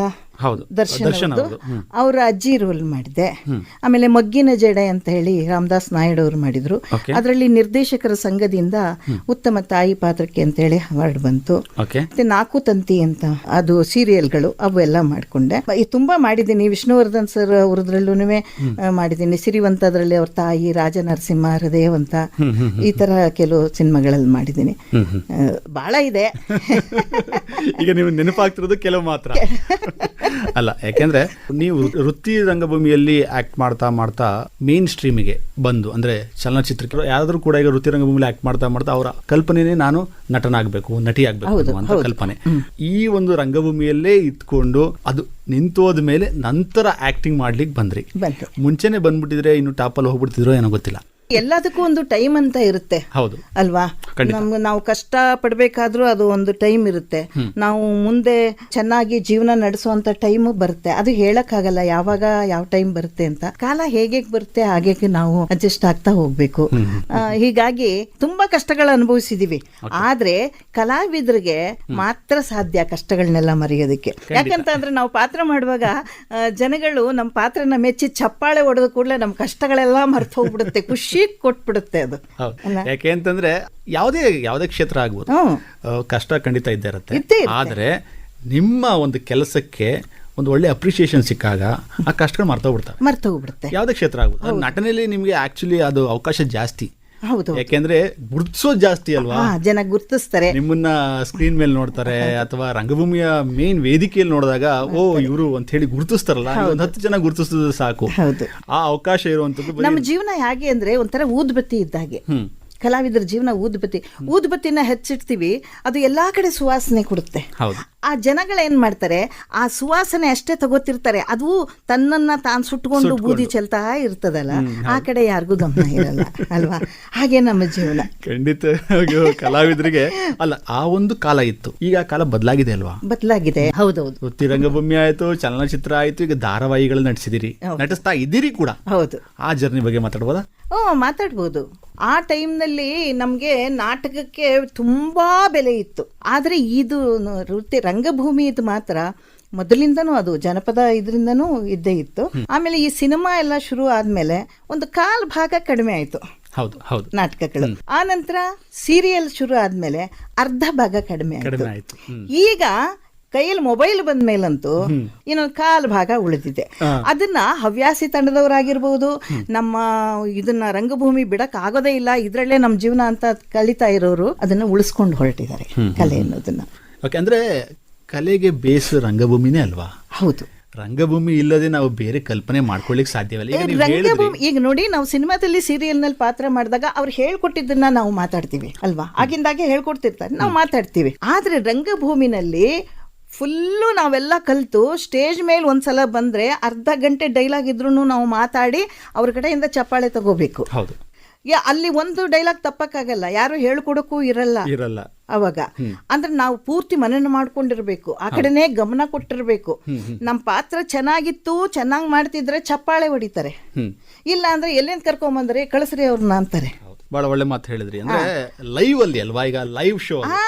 ದರ್ಶನ್ ಅವರ ಅಜ್ಜಿ ರೋಲ್ ಮಾಡಿದ್ದೆ. ಆಮೇಲೆ ಮಗ್ಗಿನ ಜಡೆ ಅಂತ ಹೇಳಿ ರಾಮದಾಸ್ ನಾಯ್ಡು ಅವರು ಮಾಡಿದ್ರು. ಅದರಲ್ಲಿ ನಿರ್ದೇಶಕರ ಸಂಘದಿಂದ ಉತ್ತಮ ತಾಯಿ ಪಾತ್ರಕ್ಕೆ ಅಂತ ಹೇಳಿ ಅವಾರ್ಡ್ ಬಂತು. ಮತ್ತೆ 4 ತಂತಿ ಅಂತ ಅದು ಸೀರಿಯಲ್ಗಳು ಅವೆಲ್ಲ ಮಾಡ್ಕೊಂಡೆ. ತುಂಬಾ ಮಾಡಿದ್ದೀನಿ. ವಿಷ್ಣುವರ್ಧನ್ ಸರ್ ಅವ್ರದ್ರಲ್ಲೂ ಮಾಡಿದ್ದೀನಿ. ಸಿರಿವಂತದ್ರಲ್ಲಿ ಅವ್ರ ತಾಯಿ, ರಾಜನರಸಿಂಹ, ಹೃದಯವಂತ, ಈ ತರ ಕೆಲವು ಸಿನಿಮಾಗಳಲ್ಲಿ ಮಾಡಿದ್ದೀನಿ. ಬಹಳ ಇದೆ. ಈಗ ನೀವು ನೆನಪಾಗ್ತಿರೋದು ಕೆಲವು ಮಾತ್ರ ಅಲ್ಲ, ಯಾಕೆಂದ್ರೆ ನೀವು ವೃತ್ತಿ ರಂಗಭೂಮಿಯಲ್ಲಿ ಆಕ್ಟ್ ಮಾಡ್ತಾ ಮಾಡ್ತಾ ಮೇನ್ ಸ್ಟ್ರೀಮಿಗೆ ಬಂದು, ಅಂದ್ರೆ ಚಲನಚಿತ್ರಕ್ಕೆ ಯಾರಾದ್ರೂ ಕೂಡ ಈಗ ವೃತ್ತಿ ರಂಗಭೂಮಿಯಲ್ಲಿ ಆಕ್ಟ್ ಮಾಡ್ತಾ ಮಾಡ್ತಾ ಅವರ ಕಲ್ಪನೆನೇ ನಾನು ನಟನಾಗಬೇಕು, ನಟಿ ಆಗ್ಬೇಕು ಅಂತ ಕಲ್ಪನೆ. ಈ ಒಂದು ರಂಗಭೂಮಿಯಲ್ಲೇ ಇತ್ಕೊಂಡು ಅದು ನಿಂತೋದ ಮೇಲೆ ನಂತರ ಆಕ್ಟಿಂಗ್ ಮಾಡ್ಲಿಕ್ಕೆ ಬಂದ್ರಿ. ಮುಂಚೆನೆ ಬಂದ್ಬಿಟ್ಟಿದ್ರೆ ಇನ್ನು ಟಾಪಲ್ಲಿ ಹೋಗ್ಬಿಡ್ತಿದ್ರೋ ಏನೋ ಗೊತ್ತಿಲ್ಲ. ಎಲ್ಲದಕ್ಕೂ ಒಂದು ಟೈಮ್ ಅಂತ ಇರುತ್ತೆ ಹೌದು ಅಲ್ವಾ. ಖಂಡಿತ. ನಾವು ಕಷ್ಟ ಪಡ್ಬೇಕಾದ್ರೂ ಅದು ಒಂದು ಟೈಮ್ ಇರುತ್ತೆ. ನಾವು ಮುಂದೆ ಚೆನ್ನಾಗಿ ಜೀವನ ನಡೆಸುವಂತ ಟೈಮ್ ಬರುತ್ತೆ. ಅದು ಹೇಳಕ್ಕಾಗಲ್ಲ ಯಾವಾಗ ಯಾವ ಟೈಮ್ ಬರುತ್ತೆ ಅಂತ. ಕಾಲ ಹೇಗೆ ಬರುತ್ತೆ ಹಾಗೆ ನಾವು ಅಡ್ಜಸ್ಟ್ ಆಗ್ತಾ ಹೋಗ್ಬೇಕು. ಹೀಗಾಗಿ ತುಂಬಾ ಕಷ್ಟಗಳು ಅನುಭವಿಸಿದೀವಿ. ಆದ್ರೆ ಕಲಾವಿದರಿಗೆ ಮಾತ್ರ ಸಾಧ್ಯ ಕಷ್ಟಗಳನ್ನೆಲ್ಲ ಮರೆಯೋದಕ್ಕೆ. ಯಾಕಂತ ಅಂದ್ರೆ ನಾವು ಪಾತ್ರ ಮಾಡುವಾಗ ಜನಗಳು ನಮ್ಮ ಪಾತ್ರನ ಮೆಚ್ಚಿ ಚಪ್ಪಾಳೆ ಹೊಡೆದ ಕೂಡಲೇ ನಮ್ಮ ಕಷ್ಟಗಳೆಲ್ಲ ಮರ್ತು ಹೋಗ್ಬಿಡುತ್ತೆ, ಖುಷಿ ಕೊಟ್ಬಿಡುತ್ತೆ ಅದು. ಯಾಕೆ ಅಂತಂದ್ರೆ ಯಾವುದೇ ಕ್ಷೇತ್ರ ಆಗ್ಬೋದು, ಕಷ್ಟ ಖಂಡಿತ ಇದ್ದೇ ಇರುತ್ತೆ. ಆದ್ರೆ ನಿಮ್ಮ ಒಂದು ಕೆಲಸಕ್ಕೆ ಒಂದು ಒಳ್ಳೆ ಅಪ್ರಿಸಿಯೇಷನ್ ಸಿಕ್ಕಾಗ ಆ ಕಷ್ಟಗಳು ಮರ್ತೋಗ್ಬಿಡುತ್ತೆ. ಯಾವುದೇ ಕ್ಷೇತ್ರ ಆಗ್ಬೋದು. ನಟನೆಯಲ್ಲಿ ನಿಮ್ಗೆ ಆಕ್ಚುಲಿ ಅದು ಅವಕಾಶ ಜಾಸ್ತಿ. ಹೌದು, ಯಾಕೆಂದ್ರೆ ಗುರುತಿಸೋದು ಜಾಸ್ತಿ ಅಲ್ವಾ. ಜನ ಗುರುತಿಸ್ತಾರೆ, ನಿಮ್ಮನ್ನ ಸ್ಕ್ರೀನ್ ಮೇಲೆ ನೋಡ್ತಾರೆ ಅಥವಾ ರಂಗಭೂಮಿಯ ಮೇನ್ ವೇದಿಕೆಯಲ್ಲಿ ನೋಡಿದಾಗ ಓ ಇವರು ಅಂತ ಹೇಳಿ ಗುರುತಿಸ್ತಾರಲ್ಲ. ಒಂದು 10 ಜನ ಗುರುತಿಸಿದ್ರೆ ಸಾಕು. ಆ ಅವಕಾಶ ಇರುವಂತದ್ದು ನಮ್ಮ ಜೀವನ ಹೇಗೆ ಅಂದ್ರೆ ಒಂಥರ ಊದ್ಬತ್ತಿ ಇದ್ದಾಗೆ. ಕಲಾವಿದರ ಜೀವನ ಊದ್ಬತ್ತಿನ ಹೆಚ್ಚಿಡ್ತೀವಿ, ಅದು ಎಲ್ಲಾ ಕಡೆ ಸುವಾಸನೆ ಕೊಡುತ್ತೆ. ಆ ಜನಗಳೇನ್ ಮಾಡ್ತಾರೆ, ಆ ಸುವಾಸನೆ ಅಷ್ಟೇ ತಗೋತಿರ್ತಾರೆ, ಅದು ತನ್ನನ್ನ ತಾನು ಸುಟ್ಕೊಂಡು ಬೂದಿ ಚೆಲ್ತಾ ಇರ್ತದಲ್ಲ, ಆ ಕಡೆ ಯಾರಿಗೂ ಗಮನ ಇರಲ್ಲ ಅಲ್ವಾ. ಹಾಗೆ ನಮ್ಮ ಜೀವನ ಖಂಡಿತ. ಕಲಾವಿದರಿಗೆ ಅಲ್ಲ, ಆ ಒಂದು ಕಾಲ ಇತ್ತು, ಈಗ ಆ ಕಾಲ ಬದಲಾಗಿದೆ ಅಲ್ವಾ. ಬದಲಾಗಿದೆ, ಹೌದೌದು. ವೃತ್ತಿ ರಂಗಭೂಮಿ ಆಯ್ತು, ಚಲನಚಿತ್ರ ಆಯ್ತು, ಈಗ ಧಾರಾವಾಹಿಗಳು ನಟಿಸಿದಿರಿ, ನಟಿಸ್ತಾ ಇದ್ದೀರಿ ಕೂಡ. ಹೌದು, ಆ ಜರ್ನಿ ಬಗ್ಗೆ ಮಾತಾಡ್ಬೋದಾ? ಮಾತಾಡ್ಬೋದು. ಆ ಟೈಮ್ನಲ್ಲಿ ನಮಗೆ ನಾಟಕಕ್ಕೆ ತುಂಬಾ ಬೆಲೆ ಇತ್ತು. ಆದರೆ ಇದು ವೃತ್ತಿ ರಂಗಭೂಮಿ ಇದು ಮಾತ್ರ ಮೊದಲಿಂದನೂ ಅದು ಜನಪದ ಇದರಿಂದನೂ ಇದ್ದೇ ಇತ್ತು. ಆಮೇಲೆ ಈ ಸಿನಿಮಾ ಎಲ್ಲ ಶುರು ಆದ್ಮೇಲೆ ಒಂದು ಕಾಲ್ ಭಾಗ ಕಡಿಮೆ ಆಯ್ತು. ಹೌದು, ನಾಟಕಗಳು. ಆ ನಂತರ ಸೀರಿಯಲ್ ಶುರು ಆದ್ಮೇಲೆ ಅರ್ಧ ಭಾಗ ಕಡಿಮೆ ಆಯ್ತು. ಈಗ ಕೈಯಲ್ಲಿ ಮೊಬೈಲ್ ಬಂದ ಮೇಲಂತೂ ಇನ್ನೊಂದು ಕಾಲ್ ಭಾಗ ಉಳಿದಿದೆ. ಅದನ್ನ ಹವ್ಯಾಸಿ ತಂಡದವರಾಗಿರ್ಬೋದು, ನಮ್ಮ ಇದನ್ನ ರಂಗಭೂಮಿ ಬಿಡಕ್ ಆಗೋದೇ ಇಲ್ಲ, ಇದ್ರಲ್ಲೇ ನಮ್ಮ ಜೀವನ ಅಂತ ಕಲಿತಾ ಇರೋರು ಅದನ್ನ ಉಳಿಸ್ಕೊಂಡು ಹೊರಟಿದ್ದಾರೆ, ಕಲೆ ಅನ್ನೋದನ್ನ. ಅಂದ್ರೆ ಕಲೆಗೆ ಬೇಸ್ ರಂಗಭೂಮಿನೇ ಅಲ್ವಾ. ಹೌದು, ರಂಗಭೂಮಿ ಇಲ್ಲದೆ ನಾವು ಬೇರೆ ಕಲ್ಪನೆ ಮಾಡ್ಕೊಳ್ಳಿಕ್ ಸಾಧ್ಯವಿಲ್ಲ. ರಂಗಭೂಮಿ ಈಗ ನೋಡಿ, ನಾವು ಸಿನಿಮಾದಲ್ಲಿ ಸೀರಿಯಲ್ ನಲ್ಲಿ ಪಾತ್ರ ಮಾಡಿದಾಗ ಅವ್ರು ಹೇಳ್ಕೊಟ್ಟಿದ್ದನ್ನ ನಾವು ಮಾತಾಡ್ತೀವಿ ಅಲ್ವಾ, ಆಗಿಂದಾಗೆ ಹೇಳ್ಕೊಡ್ತಿರ್ತಾರೆ, ನಾವು ಮಾತಾಡ್ತೀವಿ. ಆದ್ರೆ ರಂಗಭೂಮಿನಲ್ಲಿ ಫುಲ್ಲು ನಾವೆಲ್ಲ ಕಲಿತು ಸ್ಟೇಜ್ ಮೇಲೆ ಒಂದ್ಸಲ ಬಂದ್ರೆ ಅರ್ಧ ಗಂಟೆ ಡೈಲಾಗ್ ಇದ್ರೂ ನಾವು ಮಾತಾಡಿ ಅವ್ರ ಕಡೆಯಿಂದ ಚಪ್ಪಾಳೆ ತಗೋಬೇಕು. ಅಲ್ಲಿ ಒಂದು ಡೈಲಾಗ್ ತಪ್ಪಕ್ಕಾಗಲ್ಲ, ಯಾರು ಹೇಳ್ಕೊಡಕ್ಕೂ ಇರಲ್ಲ ಅವಾಗ. ಅಂದ್ರೆ ನಾವು ಪೂರ್ತಿ ಮನನ ಮಾಡ್ಕೊಂಡಿರ್ಬೇಕು, ಆ ಕಡೆನೇ ಗಮನ ಕೊಟ್ಟಿರ್ಬೇಕು. ನಮ್ಮ ಪಾತ್ರ ಚೆನ್ನಾಗಿತ್ತು, ಚೆನ್ನಾಗಿ ಮಾಡ್ತಿದ್ರೆ ಚಪ್ಪಾಳೆ ಹೊಡಿತಾರೆ, ಇಲ್ಲ ಅಂದ್ರೆ ಎಲ್ಲಿಂದ ಕರ್ಕೊಂಬಂದ್ರೆ ಕಳಿಸ್ರಿ ಅವ್ರನ್ನ ಅಂತಾರೆ. ಬಹಳ ಒಳ್ಳೆ ಮಾತು ಹೇಳಿದ್ರಿ. ಅಂದ್ರೆ ಲೈವ್ ಅಲ್ಲಿ ಅಲ್ವಾ, ಈಗ ಲೈವ್ ಶೋ.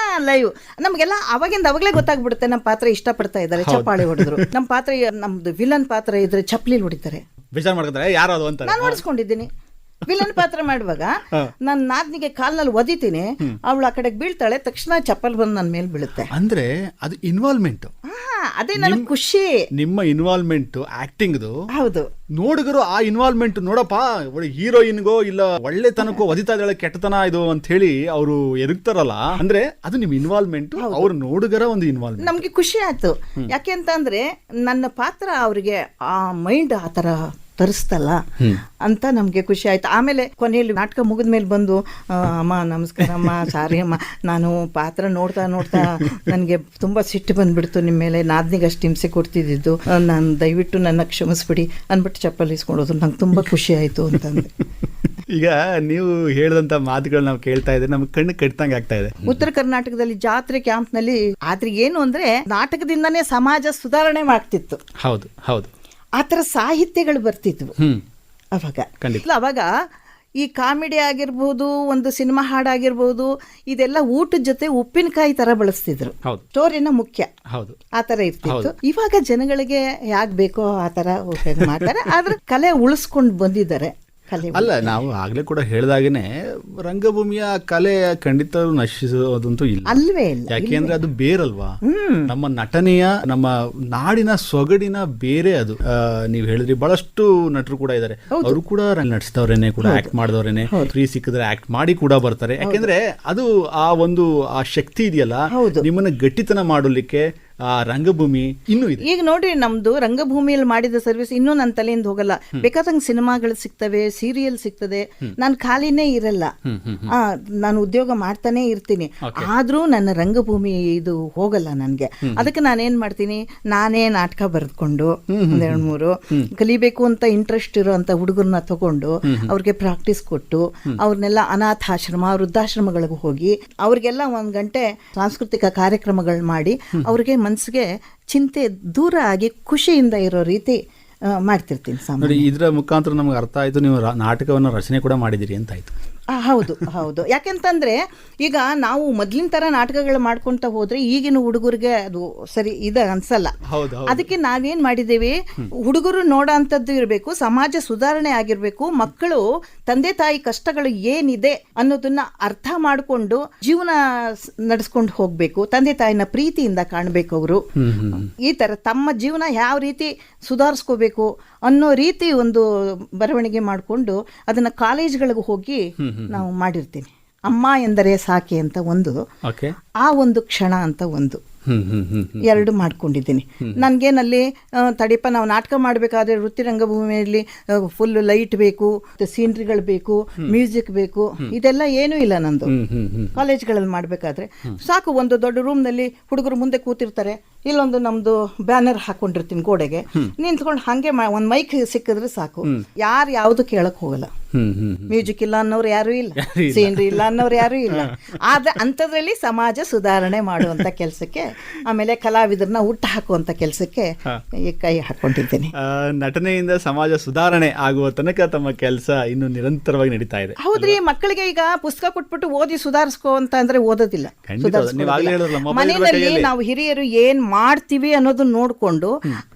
ಲೈವ್ ನಮ್ಗೆಲ್ಲ ಅವಾಗಲೇ ಗೊತ್ತಾಗ್ಬಿಡುತ್ತೆ ನಮ್ಮ ಪಾತ್ರ ಇಷ್ಟಪಡ್ತಾ ಇದ್ದಾರೆ, ಚಪ್ಪಾಳೆ ಹೊಡೆದ್ರು. ನಮ್ಮ ಪಾತ್ರ, ನಮ್ದು ವಿಲನ್ ಪಾತ್ರ ಇದ್ರೆ ಚಪ್ಪಲಿ ಹೊಡಿತಾರೆ, ವಿಚಾರ ಮಾಡ್ತಾರೆ ಯಾರು ಅದು ಅಂತ. ನಾನು ಹೊಡಿಸ್ಕೊಂಡಿದ್ದೀನಿ. ವಿಲನ್ ಪಾತ್ರ ಮಾಡುವಾಗ ನನ್ನ ನಾದ್ನಿಗೆ ಕಾಲ್ನಲ್ಲಿ ಒದಿತೀನಿ, ಅವಳು ಆ ಕಡೆಗೆ ಬೀಳ್ತಾಳೆ, ತಕ್ಷಣ ಚಪ್ಪಲ್ ಬಂದು ನನ್ನ ಮೇಲೆ ಬೀಳುತ್ತೆ. ಅಂದ್ರೆ ಅದು ಇನ್ವಾಲ್ವ್ಮೆಂಟ್. ಅದೇ ನನಗೆ ಖುಷಿ. ನಿಮ್ಮ ಇನ್ವಾಲ್ವ್ಮೆಂಟ್ ಆಕ್ಟಿಂಗ್ದು. ಹೌದು, ನೋಡಿದ್ರು ಆ ಇನ್ವಾಲ್ವ್ಮೆಂಟ್ ನೋಡಪ್ಪ, ಹೀರೋಯಿನ್ಗೋ ಇಲ್ಲ ಒಳ್ಳೆ ತನಕೋ ಒದಿತಾ ಇದ್ದಾಳೆ, ಕೆಟ್ಟತನ ಇದು ಅಂತ ಹೇಳಿ ಅವರು ಎರುಗ್ತಾರಲ್ಲ, ಅಂದ್ರೆ ಅದು ನಿಮ್ ಇನ್ವಾಲ್ವ್ಮೆಂಟ್, ಅವ್ರ ನೋಡುಗರ ಒಂದು ಇನ್ವಾಲ್ವ್ಮೆಂಟ್. ನಮ್ಗೆ ಖುಷಿ ಆಯ್ತು. ಯಾಕೆ ಅಂತ ಅಂದ್ರೆ ನನ್ನ ಪಾತ್ರ ಅವ್ರಿಗೆ ಆ ಮೈಂಡ್ ಆ ತರ ತರಿಸ್ತಲ್ಲ ಅಂತ ನಮ್ಗೆ ಖುಷಿ ಆಯ್ತು. ಆಮೇಲೆ ಕೊನೆಯಲ್ಲಿ ನಾಟಕ ಮುಗಿದ ಮೇಲೆ ಬಂದು, ಅಮ್ಮ ನಮಸ್ಕಾರ ಅಮ್ಮ, ಸಾರಿ ಅಮ್ಮ, ನಾನು ಪಾತ್ರ ನೋಡ್ತಾ ನನಗೆ ತುಂಬಾ ಸಿಟ್ಟು ಬಂದ್ಬಿಡ್ತು ನಿಮ್ಮ ಮೇಲೆ, ನಾದ್ನಿಗೆ ಅಷ್ಟು ಹಿಂಸೆ ಕೊಡ್ತಿದ್ದು, ನಾನು ದಯವಿಟ್ಟು ನನ್ನ ಕ್ಷಮಿಸ್ಬಿಡಿ ಅಂದ್ಬಿಟ್ಟು ಚಪ್ಪಲಿ ಇಸ್ಕೊಂಡೋದು, ನಂಗೆ ತುಂಬಾ ಖುಷಿ ಆಯ್ತು ಅಂತಂದ್ರೆ. ಈಗ ನೀವು ಹೇಳಿದಂತ ಮಾತುಗಳು ನಾವು ಕೇಳ್ತಾ ಇದ್ರೆ ನಮ್ಗೆ ಕಣ್ಣು ಕಟ್ತಂಗೆ ಆಗ್ತಾ ಇದೆ. ಉತ್ತರ ಕರ್ನಾಟಕದಲ್ಲಿ ಜಾತ್ರೆ ಕ್ಯಾಂಪ್ ನಲ್ಲಿ ಆದ್ರೆ ಏನು ಅಂದ್ರೆ ನಾಟಕದಿಂದಾನೇ ಸಮಾಜ ಸುಧಾರಣೆ ಮಾಡ್ತಿತ್ತು. ಹೌದು, ಆತರ ಸಾಹಿತ್ಯಗಳು ಬರ್ತಿದ್ವು ಅವಾಗ. ಅವಾಗ ಈ ಕಾಮಿಡಿ ಆಗಿರ್ಬೋದು, ಒಂದು ಸಿನಿಮಾ ಹಾಡಾಗಿರ್ಬೋದು, ಇದೆಲ್ಲ ಊಟದ ಜೊತೆ ಉಪ್ಪಿನಕಾಯಿ ತರ ಬಳಸ್ತಿದ್ರು. ಸ್ಟೋರಿನ ಮುಖ್ಯ ಆ ತರ ಇರ್ತಿತ್ತು. ಇವಾಗ ಜನಗಳಿಗೆ ಯಾಕೆ ಬೇಕೋ ಆ ತರ ಮಾಡ್ತಾರೆ, ಆದ್ರೆ ಕಲೆ ಉಳಿಸ್ಕೊಂಡು ಬಂದಿದ್ದಾರೆ. ಅಲ್ಲ, ನಾವು ಆಗ್ಲೇ ಕೂಡ ಹೇಳಿದಾಗೇನೆ ರಂಗಭೂಮಿಯ ಕಲೆ ಖಂಡಿತ ನಶಿಸೋದಂತೂ ಇಲ್ಲ, ಅಲ್ವೇ ಇಲ್ಲ. ಯಾಕೆಂದ್ರೆ ಅದು ಬೇರಲ್ವಾ, ನಮ್ಮ ನಟನೆಯ, ನಮ್ಮ ನಾಡಿನ ಸೊಗಡಿನ ಬೇರೆ ಅದು. ನೀವ್ ಹೇಳಿದ್ರಿ ಬಹಳಷ್ಟು ನಟರು ಕೂಡ ಇದಾರೆ, ಅವರು ಕೂಡ ನಟಿಸಿದವ್ರೇನೆ, ಕೂಡ ಆಕ್ಟ್ ಮಾಡಿದವ್ರೇನೆ, ಫ್ರೀ ಸಿಕ್ಕಿದ್ರೆ ಆಕ್ಟ್ ಮಾಡಿ ಕೂಡ ಬರ್ತಾರೆ. ಯಾಕೆಂದ್ರೆ ಅದು ಆ ಶಕ್ತಿ ಇದೆಯಲ್ಲ, ನಿಮ್ಮನ್ನ ಗಟ್ಟಿತನ ಮಾಡಲಿಕ್ಕೆ, ಆ ರಂಗಭೂಮಿ ಇನ್ನೂ ಇದೆ. ಈಗ ನೋಡಿ ನಮ್ದು ರಂಗಭೂಮಿಯಲ್ಲಿ ಮಾಡಿದ ಸರ್ವಿಸ್ ಇನ್ನೂ ನನ್ನ ತಲೆಯಿಂದ ಹೋಗಲ್ಲ. ಬೇಕಾದಂಗೆ ಸಿನಿಮಾಗಳು ಸಿಗ್ತವೆ, ಸೀರಿಯಲ್ ಸಿಗ್ತದೆ. ನಾನು ಖಾಲಿನೇ ಇರಲ್ಲ, ನಾನು ಉದ್ಯೋಗ ಮಾಡ್ತಾನೆ ಇರ್ತೀನಿ. ಆದ್ರೂ ನನ್ನ ರಂಗಭೂಮಿ ಇದು ಹೋಗಲ್ಲ ನನ್ಗೆ. ಅದಕ್ಕೆ ನಾನೇನ್ ಮಾಡ್ತೀನಿ, ನಾನೇ ನಾಟಕ ಬರೆದುಕೊಂಡು ಒಂದೆರಡು ಮೂರು ಕಲಿಬೇಕು ಅಂತ ಇಂಟ್ರೆಸ್ಟ್ ಇರೋಂಥ ಹುಡುಗರನ್ನ ತಗೊಂಡು ಅವ್ರಿಗೆ ಪ್ರಾಕ್ಟೀಸ್ ಕೊಟ್ಟು ಅವ್ರನ್ನೆಲ್ಲ ಅನಾಥಾಶ್ರಮ, ವೃದ್ಧಾಶ್ರಮಗಳಿಗೆ ಹೋಗಿ ಅವ್ರಿಗೆಲ್ಲ 1 ಗಂಟೆ ಸಾಂಸ್ಕೃತಿಕ ಕಾರ್ಯಕ್ರಮಗಳು ಮಾಡಿ ಅವ್ರಿಗೆ ಮನಸ್ಸಿಗೆ ಚಿಂತೆ ದೂರ ಆಗಿ ಖುಷಿಯಿಂದ ಇರೋ ರೀತಿ ಮಾಡ್ತಿರ್ತೀನಿ. ನೋಡಿ, ಇದರ ಮುಖಾಂತರ ನಮ್ಗೆ ಅರ್ಥ ಆಯ್ತು, ನೀವು ನಾಟಕವನ್ನು ರಚನೆ ಕೂಡ ಮಾಡಿದಿರಿ ಅಂತ ಆಯ್ತು. ಹೌದು ಹೌದು. ಯಾಕೆಂತಂದ್ರೆ ಈಗ ನಾವು ಮೊದ್ಲಿನ ತರ ನಾಟಕಗಳು ಮಾಡ್ಕೊಂತ ಹೋದ್ರೆ ಈಗಿನ ಹುಡುಗರಿಗೆ ಅದು ಸರಿ ಇದೆ ಅನ್ಸಲ್ಲ. ಅದಕ್ಕೆ ನಾವೇನ್ ಮಾಡಿದ್ದೇವೆ, ಹುಡುಗರು ನೋಡೋ ಅಂಥದ್ದು ಇರಬೇಕು, ಸಮಾಜ ಸುಧಾರಣೆ ಆಗಿರ್ಬೇಕು, ಮಕ್ಕಳು ತಂದೆ ತಾಯಿ ಕಷ್ಟಗಳು ಏನಿದೆ ಅನ್ನೋದನ್ನ ಅರ್ಥ ಮಾಡಿಕೊಂಡು ಜೀವನ ನಡೆಸ್ಕೊಂಡು ಹೋಗ್ಬೇಕು, ತಂದೆ ತಾಯಿನ ಪ್ರೀತಿಯಿಂದ ಕಾಣಬೇಕು. ಅವರು ಈ ತರ ತಮ್ಮ ಜೀವನ ಯಾವ ರೀತಿ ಸುಧಾರಿಸ್ಕೋಬೇಕು ಅನ್ನೋ ರೀತಿ ಒಂದು ಬರವಣಿಗೆ ಮಾಡಿಕೊಂಡು ಅದನ್ನ ಕಾಲೇಜ್ಗಳಿಗೆ ಹೋಗಿ ನಾವು ಮಾಡಿರ್ತೀನಿ. ಅಮ್ಮ ಎಂದರೆ ಸಾಕೆ ಅಂತ ಒಂದು, ಆ ಒಂದು ಕ್ಷಣ ಅಂತ ಒಂದು, 2 ಮಾಡ್ಕೊಂಡಿದ್ದೀನಿ. ನನ್ಗೇನಲ್ಲಿ ತಡಿಪ ನಾವು ನಾಟಕ ಮಾಡಬೇಕಾದ್ರೆ ವೃತ್ತಿ ರಂಗಭೂಮಿಯಲ್ಲಿ ಫುಲ್ ಲೈಟ್ ಬೇಕು, ಸೀನ್ರಿಗಳು ಬೇಕು, ಮ್ಯೂಸಿಕ್ ಬೇಕು, ಇದೆಲ್ಲ ಏನೂ ಇಲ್ಲ ನಂದು. ಕಾಲೇಜ್ಗಳಲ್ಲಿ ಮಾಡಬೇಕಾದ್ರೆ ಸಾಕು, ಒಂದು ದೊಡ್ಡ ರೂಮ್ನಲ್ಲಿ ಹುಡುಗರು ಮುಂದೆ ಕೂತಿರ್ತಾರೆ, ಇಲ್ಲೊಂದು ನಮ್ದು ಬ್ಯಾನರ್ ಹಾಕೊಂಡಿರ್ತೀನಿ ಗೋಡೆಗೆ, ನಿಂತ್ಕೊಂಡು ಹಂಗೆ ಒಂದು ಮೈಕ್ ಸಿಕ್ಕಿದ್ರೆ ಸಾಕು. ಯಾರು ಯಾವುದು ಕೇಳಕ್ ಹೋಗಲ್ಲ. ಮ್ಯೂಸಿಕ್ ಇಲ್ಲ ಅನ್ನೋರು ಯಾರು ಇಲ್ಲ, ಸೀನ್ರಿ ಇಲ್ಲ ಅನ್ನೋರು ಯಾರು ಇಲ್ಲ. ಆದ್ರೆ ಅಂಥದ್ರಲ್ಲಿ ಸಮಾಜ ಸುಧಾರಣೆ ಮಾಡುವಂತ ಕೆಲಸಕ್ಕೆ, ಆಮೇಲೆ ಕಲಾವಿದರನ್ನ ಹುಟ್ಟು ಹಾಕುವಂತ ಕೆಲಸಕ್ಕೆ ಕೈ ಹಾಕೊಂಡಿದ್ದೀನಿ. ನಟನೆಯಿಂದ ಸಮಾಜ ಸುಧಾರಣೆ ಆಗುವ ತನಕ ತಮ್ಮ ಕೆಲಸ ಇನ್ನು ನಿರಂತರವಾಗಿ ನಡೀತಾ ಇದೆ. ಹೌದ್ರಿ, ಮಕ್ಕಳಿಗೆ ಈಗ ಪುಸ್ತಕ ಕೊಟ್ಬಿಟ್ಟು ಓದಿ ಸುಧಾರಿಸ್ಕೋ ಅಂತ ಅಂದ್ರೆ ಓದೋದಿಲ್ಲ. ಮನೆಯಲ್ಲಿ ನಾವು ಹಿರಿಯರು ಏನ್ ಮಾಡ್ತೀವಿ ಅನ್ನೋದನ್ನ ನೋಡ್ಕೊಂಡು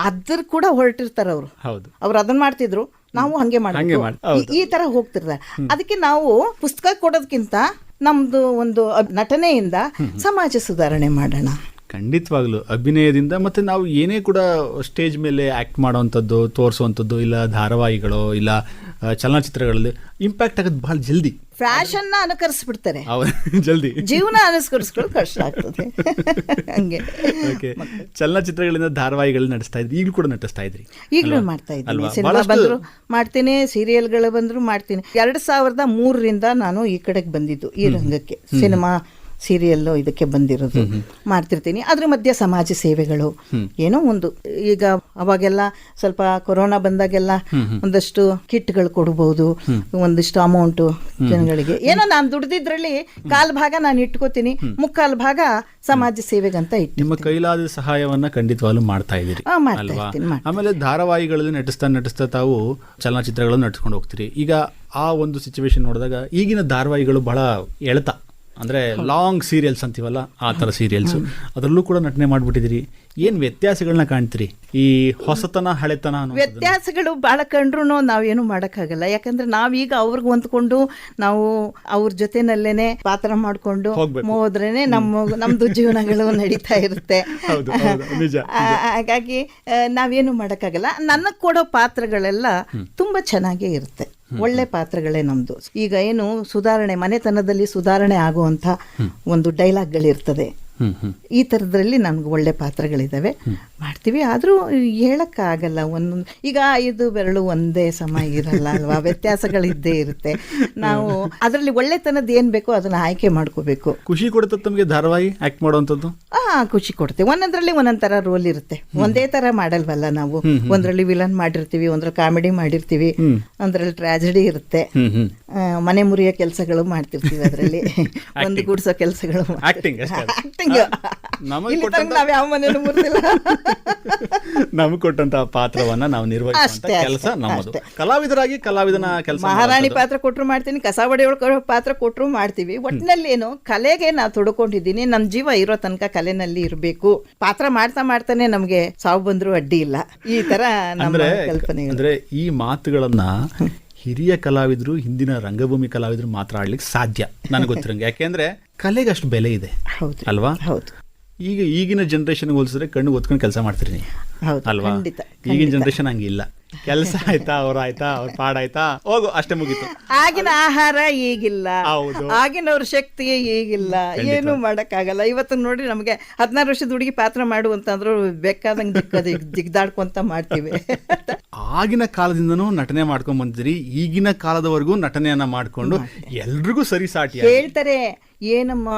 ಅದ್ರ ಕೂಡ ಹೊರಟಿರ್ತಾರ ಅವರು. ಅವ್ರು ಅದನ್ನ ಮಾಡ್ತಿದ್ರು, ನಾವು ಹಂಗೆ ಮಾಡ್ತೀವಿ, ಈ ತರ ಹೋಗ್ತಿರ್ತಾರೆ. ಅದಕ್ಕೆ ನಾವು ಪುಸ್ತಕ ಕೊಡೋದಕ್ಕಿಂತ ನಮ್ದು ಒಂದು ನಟನೆಯಿಂದ ಸಮಾಜ ಸುಧಾರಣೆ ಮಾಡೋಣ. ಖಂಡಿತವಾಗ್ಲು ಅಭಿನಯದಿಂದ, ಮತ್ತೆ ನಾವು ಏನೇ ಕೂಡ ಸ್ಟೇಜ್ ಮೇಲೆ ಆಕ್ಟ್ ಮಾಡೋವಂಥದ್ದು, ತೋರಿಸುವಂಥದ್ದು, ಇಲ್ಲ ಧಾರಾವಾಹಿಗಳು, ಇಲ್ಲ ಚಲನಚಿತ್ರಗಳಲ್ಲಿ ಇಂಪ್ಯಾಕ್ಟ್ ಆಗೋದು ಬಹಳ ಜಲ್ದಿ. ಫ್ಯಾಷನ್ ಅನುಕರಿಸ್ಬಿಡ್ತಾರೆ, ಜಲ್ದಿ ಜೀವನ ಅನುಕರಿಸ್ಕೊಳ್ಳೋದು ಕಷ್ಟ ಆಗ್ತದೆ. ಹಂಗೆ ಚಲನಚಿತ್ರಗಳಿಂದ ಧಾರಾವಾಹಿಗಳು ನಡೆಸ್ತಾ ಇದ್ರಿ, ಈಗಲೂ ಕೂಡ ನಟಿಸ್ತಾ ಇದ್ರಿ? ಈಗಲೂ ಮಾಡ್ತಾ ಇದ್ದೀನಿ. ಸಿನಿಮಾ ಬಂದ್ರು ಮಾಡ್ತೀನಿ, ಸೀರಿಯಲ್ಗಳು ಬಂದ್ರು ಮಾಡ್ತೀನಿ. 2003ರಿಂದ ನಾನು ಈ ಕಡೆಗೆ ಬಂದಿದ್ದು, ಈ ರಂಗಕ್ಕೆ, ಸಿನಿಮಾ ಸೀರಿಯಲ್ಲು ಇದಕ್ಕೆ ಬಂದಿರೋದು ಮಾಡ್ತಿರ್ತೀನಿ. ಅದ್ರ ಮಧ್ಯೆ ಸಮಾಜ ಸೇವೆಗಳು ಏನೋ ಒಂದು. ಈಗ ಅವಾಗೆಲ್ಲ ಸ್ವಲ್ಪ ಕೊರೋನಾ ಬಂದಾಗೆಲ್ಲ ಒಂದಷ್ಟು ಕಿಟ್ಗಳು ಕೊಡಬಹುದು, ಒಂದಿಷ್ಟು ಅಮೌಂಟು ಜನಗಳಿಗೆ. ಏನೋ ನಾನು ದುಡ್ದಿದ್ರಲ್ಲಿ 1/4 ಭಾಗ ನಾನು ಇಟ್ಕೋತೀನಿ, 3/4 ಭಾಗ ಸಮಾಜ ಸೇವೆಗಂತ ಇಟ್ಟು ನಿಮ್ಮ ಕೈಲಾದ ಸಹಾಯವನ್ನ ಖಂಡಿತವಾಗ್ಲೂ ಮಾಡ್ತಾ ಇದ್ದೀರಿ. ಆಮೇಲೆ ಧಾರಾವಾಹಿಗಳಲ್ಲಿ ನಟಿಸ್ತಾ ತಾವು ಚಲನಚಿತ್ರಗಳನ್ನು ನಟಿಸ್ಕೊಂಡು ಹೋಗ್ತೀರಿ. ಈಗ ಆ ಒಂದು ಸಿಚುವೇಶನ್ ನೋಡಿದಾಗ ಈಗಿನ ಧಾರಾವಾಹಿಗಳು ಬಹಳ ಎಳೆತ, ಅಂದರೆ ಲಾಂಗ್ ಸೀರಿಯಲ್ಸ್ ಅಂತೀವಲ್ಲ, ಆ ಥರ ಸೀರಿಯಲ್ಸು, ಅದರಲ್ಲೂ ಕೂಡ ನಟನೆ ಮಾಡಿಬಿಟ್ಟಿದ್ದೀರಿ. ಏನು ವ್ಯತ್ಯಾಸಗಳನ್ನ ಕಾಣ್ತೀರಿ ಈ ಹೊಸತನ ಹಳೆತನ ಅನ್ನೋ? ವ್ಯತ್ಯಾಸಗಳು ಭಾಳ ಕಂಡ್ರು ನಾವೇನು ಮಾಡೋಕ್ಕಾಗಲ್ಲ. ಯಾಕಂದ್ರೆ ನಾವೀಗ ಅವ್ರಿಗೆ ಹೊಂದ್ಕೊಂಡು ನಾವು ಅವ್ರ ಜೊತೆನಲ್ಲೇನೆ ಪಾತ್ರ ಮಾಡಿಕೊಂಡು ಹೋದ್ರೇನೆ ನಮ್ದು ಜೀವನಗಳು ನಡೀತಾ ಇರುತ್ತೆ. ಹಾಗಾಗಿ ನಾವೇನು ಮಾಡೋಕ್ಕಾಗಲ್ಲ. ನನಗೆ ಕೊಡೋ ಪಾತ್ರಗಳೆಲ್ಲ ತುಂಬ ಚೆನ್ನಾಗೇ ಇರುತ್ತೆ, ಒಳ್ಳೆ ಪಾತ್ರಗಳೇ ನಮ್ದು. ಈಗ ಏನು ಸುಧಾರಣೆ, ಮನೆತನದಲ್ಲಿ ಸುಧಾರಣೆ ಆಗುವಂಥ ಒಂದು ಡೈಲಾಗ್ಗಳಿರ್ತದೆ, ಈ ಥರದ್ರಲ್ಲಿ ನಮ್ಗೆ ಒಳ್ಳೆ ಪಾತ್ರಗಳಿದ್ದಾವೆ, ಮಾಡ್ತೀವಿ. ಆದರೂ ಹೇಳಕ್ಕಾಗಲ್ಲ, ಒಂದೊಂದು ಈಗ 5 ಬೆರಳು ಒಂದೇ ಸಮ ಇರಲ್ಲ ಅಲ್ವಾ, ವ್ಯತ್ಯಾಸಗಳಿದ್ದೇ ಇರುತ್ತೆ. ನಾವು ಅದರಲ್ಲಿ ಒಳ್ಳೆತನದ ಏನು ಬೇಕೋ ಅದನ್ನ ಆಯ್ಕೆ ಮಾಡ್ಕೋಬೇಕು. ಖುಷಿ ಕೊಡುತ್ತೆ ತಮಗೆ ಧಾರಾವಾಹಿ ಆಕ್ಟ್ ಮಾಡುವಂಥದ್ದು? ಖುಷಿ ಕೊಡುತ್ತೆ. ಒಂದೊಂದ್ರಲ್ಲಿ ಒಂದೊಂದ್ ಥರ ರೋಲ್ ಇರುತ್ತೆ, ಒಂದೇ ಥರ ಮಾಡಲ್ವಲ್ಲ ನಾವು. ಒಂದ್ರಲ್ಲಿ ವಿಲನ್ ಮಾಡಿರ್ತೀವಿ, ಒಂದ್ರಲ್ಲಿ ಕಾಮಿಡಿ ಮಾಡಿರ್ತೀವಿ, ಒಂದ್ರಲ್ಲಿ ಟ್ರಾಜಿಡಿ ಇರುತ್ತೆ, ಮನೆ ಮುರಿಯೋ ಕೆಲಸಗಳು ಮಾಡ್ತಿರ್ತೀವಿ, ಅದರಲ್ಲಿ ಒಂದು ಗುಡ್ಸೋ ಕೆಲಸಗಳು, ಆಕ್ಟಿಂಗ್. ನಾವ್ ಯಾವ ಮನೇಲಿ ಮುರಿದಿಲ್ಲ. ನಮಗೆ ಕೊಟ್ಟಂತಹ ಪಾತ್ರವನ್ನ ನಾವು ನಿರ್ವಹಿಸುವಂತ ಕೆಲಸ ನಮ್ಮದು. ಕಲಾವಿದರಾಗಿ ಕಲಾವಿದನ ಕೆಲಸ, ಮಹಾರಾಣಿ ಪಾತ್ರ ಕೊಟ್ಟರು ಮಾಡ್ತೀನಿ, ಕಸ ಹೊಡೆಯೊಳ ಪಾತ್ರ ಕೊಟ್ಟರು ಮಾಡ್ತೀವಿ. ಒಟ್ಟಿನಲ್ಲಿ ಏನು, ಕಲೆಗೆ ನಾವು ತೊಡ್ಕೊಂಡಿದ್ದೀನಿ. ನಮ್ ಜೀವ ಇರೋ ತನಕ ಕಲೆನಲ್ಲಿ ಇರಬೇಕು. ಪಾತ್ರ ಮಾಡ್ತಾನೆ ನಮ್ಗೆ ಸಾವು ಬಂದ್ರು ಅಡ್ಡಿ ಇಲ್ಲ, ಈ ತರ ನಮ್ಮ ಕಲ್ಪನೆ. ಅಂದ್ರೆ ಈ ಮಾತುಗಳನ್ನ ಹಿರಿಯ ಕಲಾವಿದರು, ಹಿಂದಿನ ರಂಗಭೂಮಿ ಕಲಾವಿದರು ಮಾತ್ರ ಆಡ್ಲಿಕ್ಕೆ ಸಾಧ್ಯ ನನಗೆ ಗೊತ್ತಿರಂಗೆ. ಯಾಕೆಂದ್ರೆ ಕಲೆಗೆ ಅಷ್ಟು ಬೆಲೆ ಇದೆ ಅಲ್ವಾ? ಹೌದು. ಈಗಿನ ಜನರೇಷನ್ ಹೋಲಿಸಿದ್ರೆ ಕಣ್ಣು ಒತ್ಕೊಂಡು ಕೆಲಸ ಮಾಡ್ತೀರಿ ಅಲ್ವಾ? ಈಗಿನ ಜನರೇಷನ್ ಹಂಗಿಲ್ಲ. ಕೆಲಸ ಆಯ್ತಾ, ಅವ್ರ ಪಾಡಾಯ್ತಾ, ಹೋಗು ಅಷ್ಟೇ ಮುಗೀತು. ಆಗಿನ ಆಹಾರ ಈಗಿಲ್ಲ, ಹೌದು. ಆಗಿನವ್ರ ಶಕ್ತಿ ಈಗಿಲ್ಲ, ಏನು ಮಾಡಕ್ಕಾಗಲ್ಲ. ಇವತ್ತು ನೋಡಿ ನಮಗೆ 16 ವರ್ಷದ ಹುಡುಗಿ ಪಾತ್ರ ಮಾಡು ಅಂತಂದ್ರು ಬೇಕಾದಂಗೆ ಜಿಗ್ದಾಡ್ಕೊಂತ ಮಾಡ್ತೀವಿ. ಆಗಿನ ಕಾಲದಿಂದನೂ ನಟನೆ ಮಾಡ್ಕೊಂಡ್ ಬಂದಿದ್ರಿ, ಈಗಿನ ಕಾಲದವರೆಗೂ ನಟನೆಯನ್ನ ಮಾಡ್ಕೊಂಡು ಎಲ್ರಿಗೂ ಸರಿ ಸಾಟಿ ಹೇಳ್ತಾರೆ, ಏನಮ್ಮ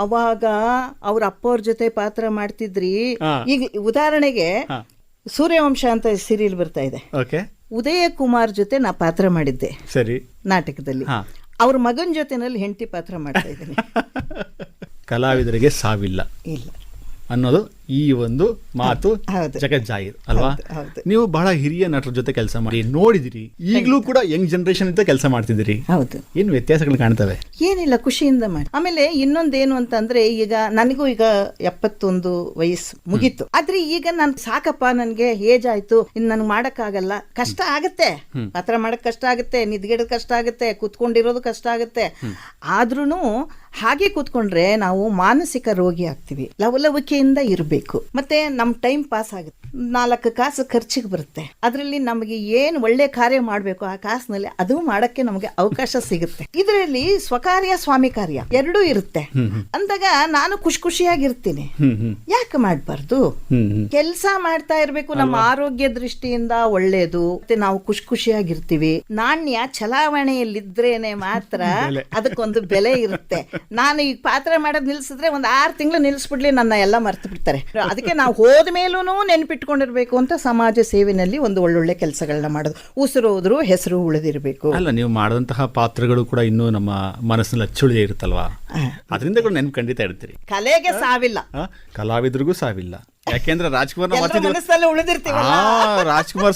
ಅವಾಗ ಅವ್ರ ಅಪ್ಪವ್ರ ಜೊತೆ ಪಾತ್ರ ಮಾಡ್ತಿದ್ರಿ. ಈಗ ಉದಾಹರಣೆಗೆ ಸೂರ್ಯವಂಶ ಅಂತ ಸೀರಿಯಲ್ ಬರ್ತಾ ಇದೆ, ಉದಯ ಕುಮಾರ್ ಜೊತೆ ನಾ ಪಾತ್ರ ಮಾಡಿದ್ದೆ ಸರಿ ನಾಟಕದಲ್ಲಿ. ಅವ್ರ ಮಗನ ಜೊತೆನಲ್ಲಿ ಹೆಂಡತಿ ಪಾತ್ರ ಮಾಡ್ತಾ ಇದ್ದೀನಿ. ಕಲಾವಿದರಿಗೆ ಸಾವಿಲ್ಲ ಇಲ್ಲ ಅನ್ನೋದು ಈ ಒಂದು ಮಾತು ಜಗಜ್ಜಾಹಿರ್ ಅಲ್ವಾ? ನೀವು ಬಹಳ ಹಿರಿಯ ನಟರ ಜೊತೆ ಕೆಲಸ ಮಾಡಿ ನೋಡಿದಿರಿ, ಈಗಲೂ ಕೂಡ ಯಂಗ್ ಜನರೇಷನ್ ಅಂತ ಕೆಲಸ ಮಾಡ್ತಿದ್ದೀರಿ. ಹೌದು. ಏನು ವ್ಯತ್ಯಾಸಗಳು ಕಾಣ್ತವೆ? ಏನಿಲ್ಲ, ಖುಷಿಯಿಂದ ಮಾಡಿ. ಆಮೇಲೆ ಇನ್ನೊಂದೇನು ಅಂತಂದ್ರೆ, ಈಗ ನನಗೂ ಈಗ 71 ವಯಸ್ಸು ಮುಗೀತು. ಆದ್ರೆ ಈಗ ನಾನು ಸಾಕಪ್ಪ, ನನ್ಗೆ ಏಜ್ ಆಯ್ತು, ಇನ್ನು ನನ್ಗೆ ಮಾಡಕ್ಕಾಗಲ್ಲ. ಕಷ್ಟ ಆಗತ್ತೆ, ಪಾತ್ರ ಮಾಡಕ್ ಕಷ್ಟ ಆಗುತ್ತೆ, ನಿದ್ಗೆಡೋದು ಕಷ್ಟ ಆಗುತ್ತೆ, ಕೂತ್ಕೊಂಡಿರೋದು ಕಷ್ಟ ಆಗುತ್ತೆ. ಆದ್ರೂನು ಹಾಗೆ ಕೂತ್ಕೊಂಡ್ರೆ ನಾವು ಮಾನಸಿಕ ರೋಗಿ ಆಗ್ತೀವಿ. ಲವಲವಿಕೆಯಿಂದ ಇರಬೇಕು, ಮತ್ತೆ ನಮ್ ಟೈಮ್ ಪಾಸ್ ಆಗುತ್ತೆ, 4 ಕಾಸು ಖರ್ಚಿಗೆ ಬರುತ್ತೆ. ಅದರಲ್ಲಿ ನಮಗೆ ಏನು ಒಳ್ಳೆ ಕಾರ್ಯ ಮಾಡಬೇಕು ಆ ಕಾಸಿನಲ್ಲಿ ಅದು ಮಾಡಕ್ಕೆ ನಮಗೆ ಅವಕಾಶ ಸಿಗುತ್ತೆ. ಇದರಲ್ಲಿ ಸ್ವಕಾರ್ಯ ಸ್ವಾಮಿ ಕಾರ್ಯ ಎರಡೂ ಇರುತ್ತೆ ಅಂದಾಗ ನಾನು ಖುಷಿಯಾಗಿರ್ತೀನಿ. ಯಾಕೆ ಮಾಡಬಾರ್ದು? ಕೆಲಸ ಮಾಡ್ತಾ ಇರ್ಬೇಕು, ನಮ್ಮ ಆರೋಗ್ಯ ದೃಷ್ಟಿಯಿಂದ ಒಳ್ಳೇದು, ಮತ್ತೆ ನಾವು ಖುಷಿಯಾಗಿರ್ತೀವಿ. ನಾಣ್ಯ ಚಲಾವಣೆಯಲ್ಲಿದ್ರೇನೆ ಮಾತ್ರ ಅದಕ್ಕೊಂದು ಬೆಲೆ ಇರುತ್ತೆ. ನಾನು ಈಗ ಪಾತ್ರ ಮಾಡೋದು ನಿಲ್ಸಿದ್ರೆ ಒಂದು 6 ತಿಂಗಳು ನಿಲ್ಸ್ಬಿಡ್ಲಿ, ನನ್ನ ಎಲ್ಲ ಮರ್ತು ಬಿಡ್ತಾರೆ. ಅದಕ್ಕೆ ನಾವು ಹೋದ ಮೇಲೂ ನೆನ್ಪಿಟ್ಕೊಂಡಿರ್ಬೇಕು ಅಂತ ಸಮಾಜ ಸೇವೆನಲ್ಲಿ ಒಂದು ಒಳ್ಳೊಳ್ಳೆ ಕೆಲಸಗಳನ್ನ ಮಾಡೋದು. ಉಸಿರು ಹೋದ್ರು ಹೆಸರು ಉಳಿದಿರ್ಬೇಕು. ಅಲ್ಲ, ನೀವು ಮಾಡಿದಂತಹ ಪಾತ್ರಗಳು ಕೂಡ ಇನ್ನೂ ನಮ್ಮ ಮನಸ್ಸಿನಲ್ಲಿ ಅಚ್ಚುಳಿಯೇ ಇರುತ್ತಲ್ವಾ, ಅದರಿಂದ ಕೂಡ ನೆನ್ಪು ಖಂಡಿತ ಇಡ್ತೀರಿ. ಕಲೆಗೆ ಸಾವಿಲ್ಲ, ಕಲಾವಿದರಿಗೂ ಸಾವಿಲ್ಲ. ಯಾಕೆಂದ್ರೆ ರಾಜ್ಕುಮಾರ್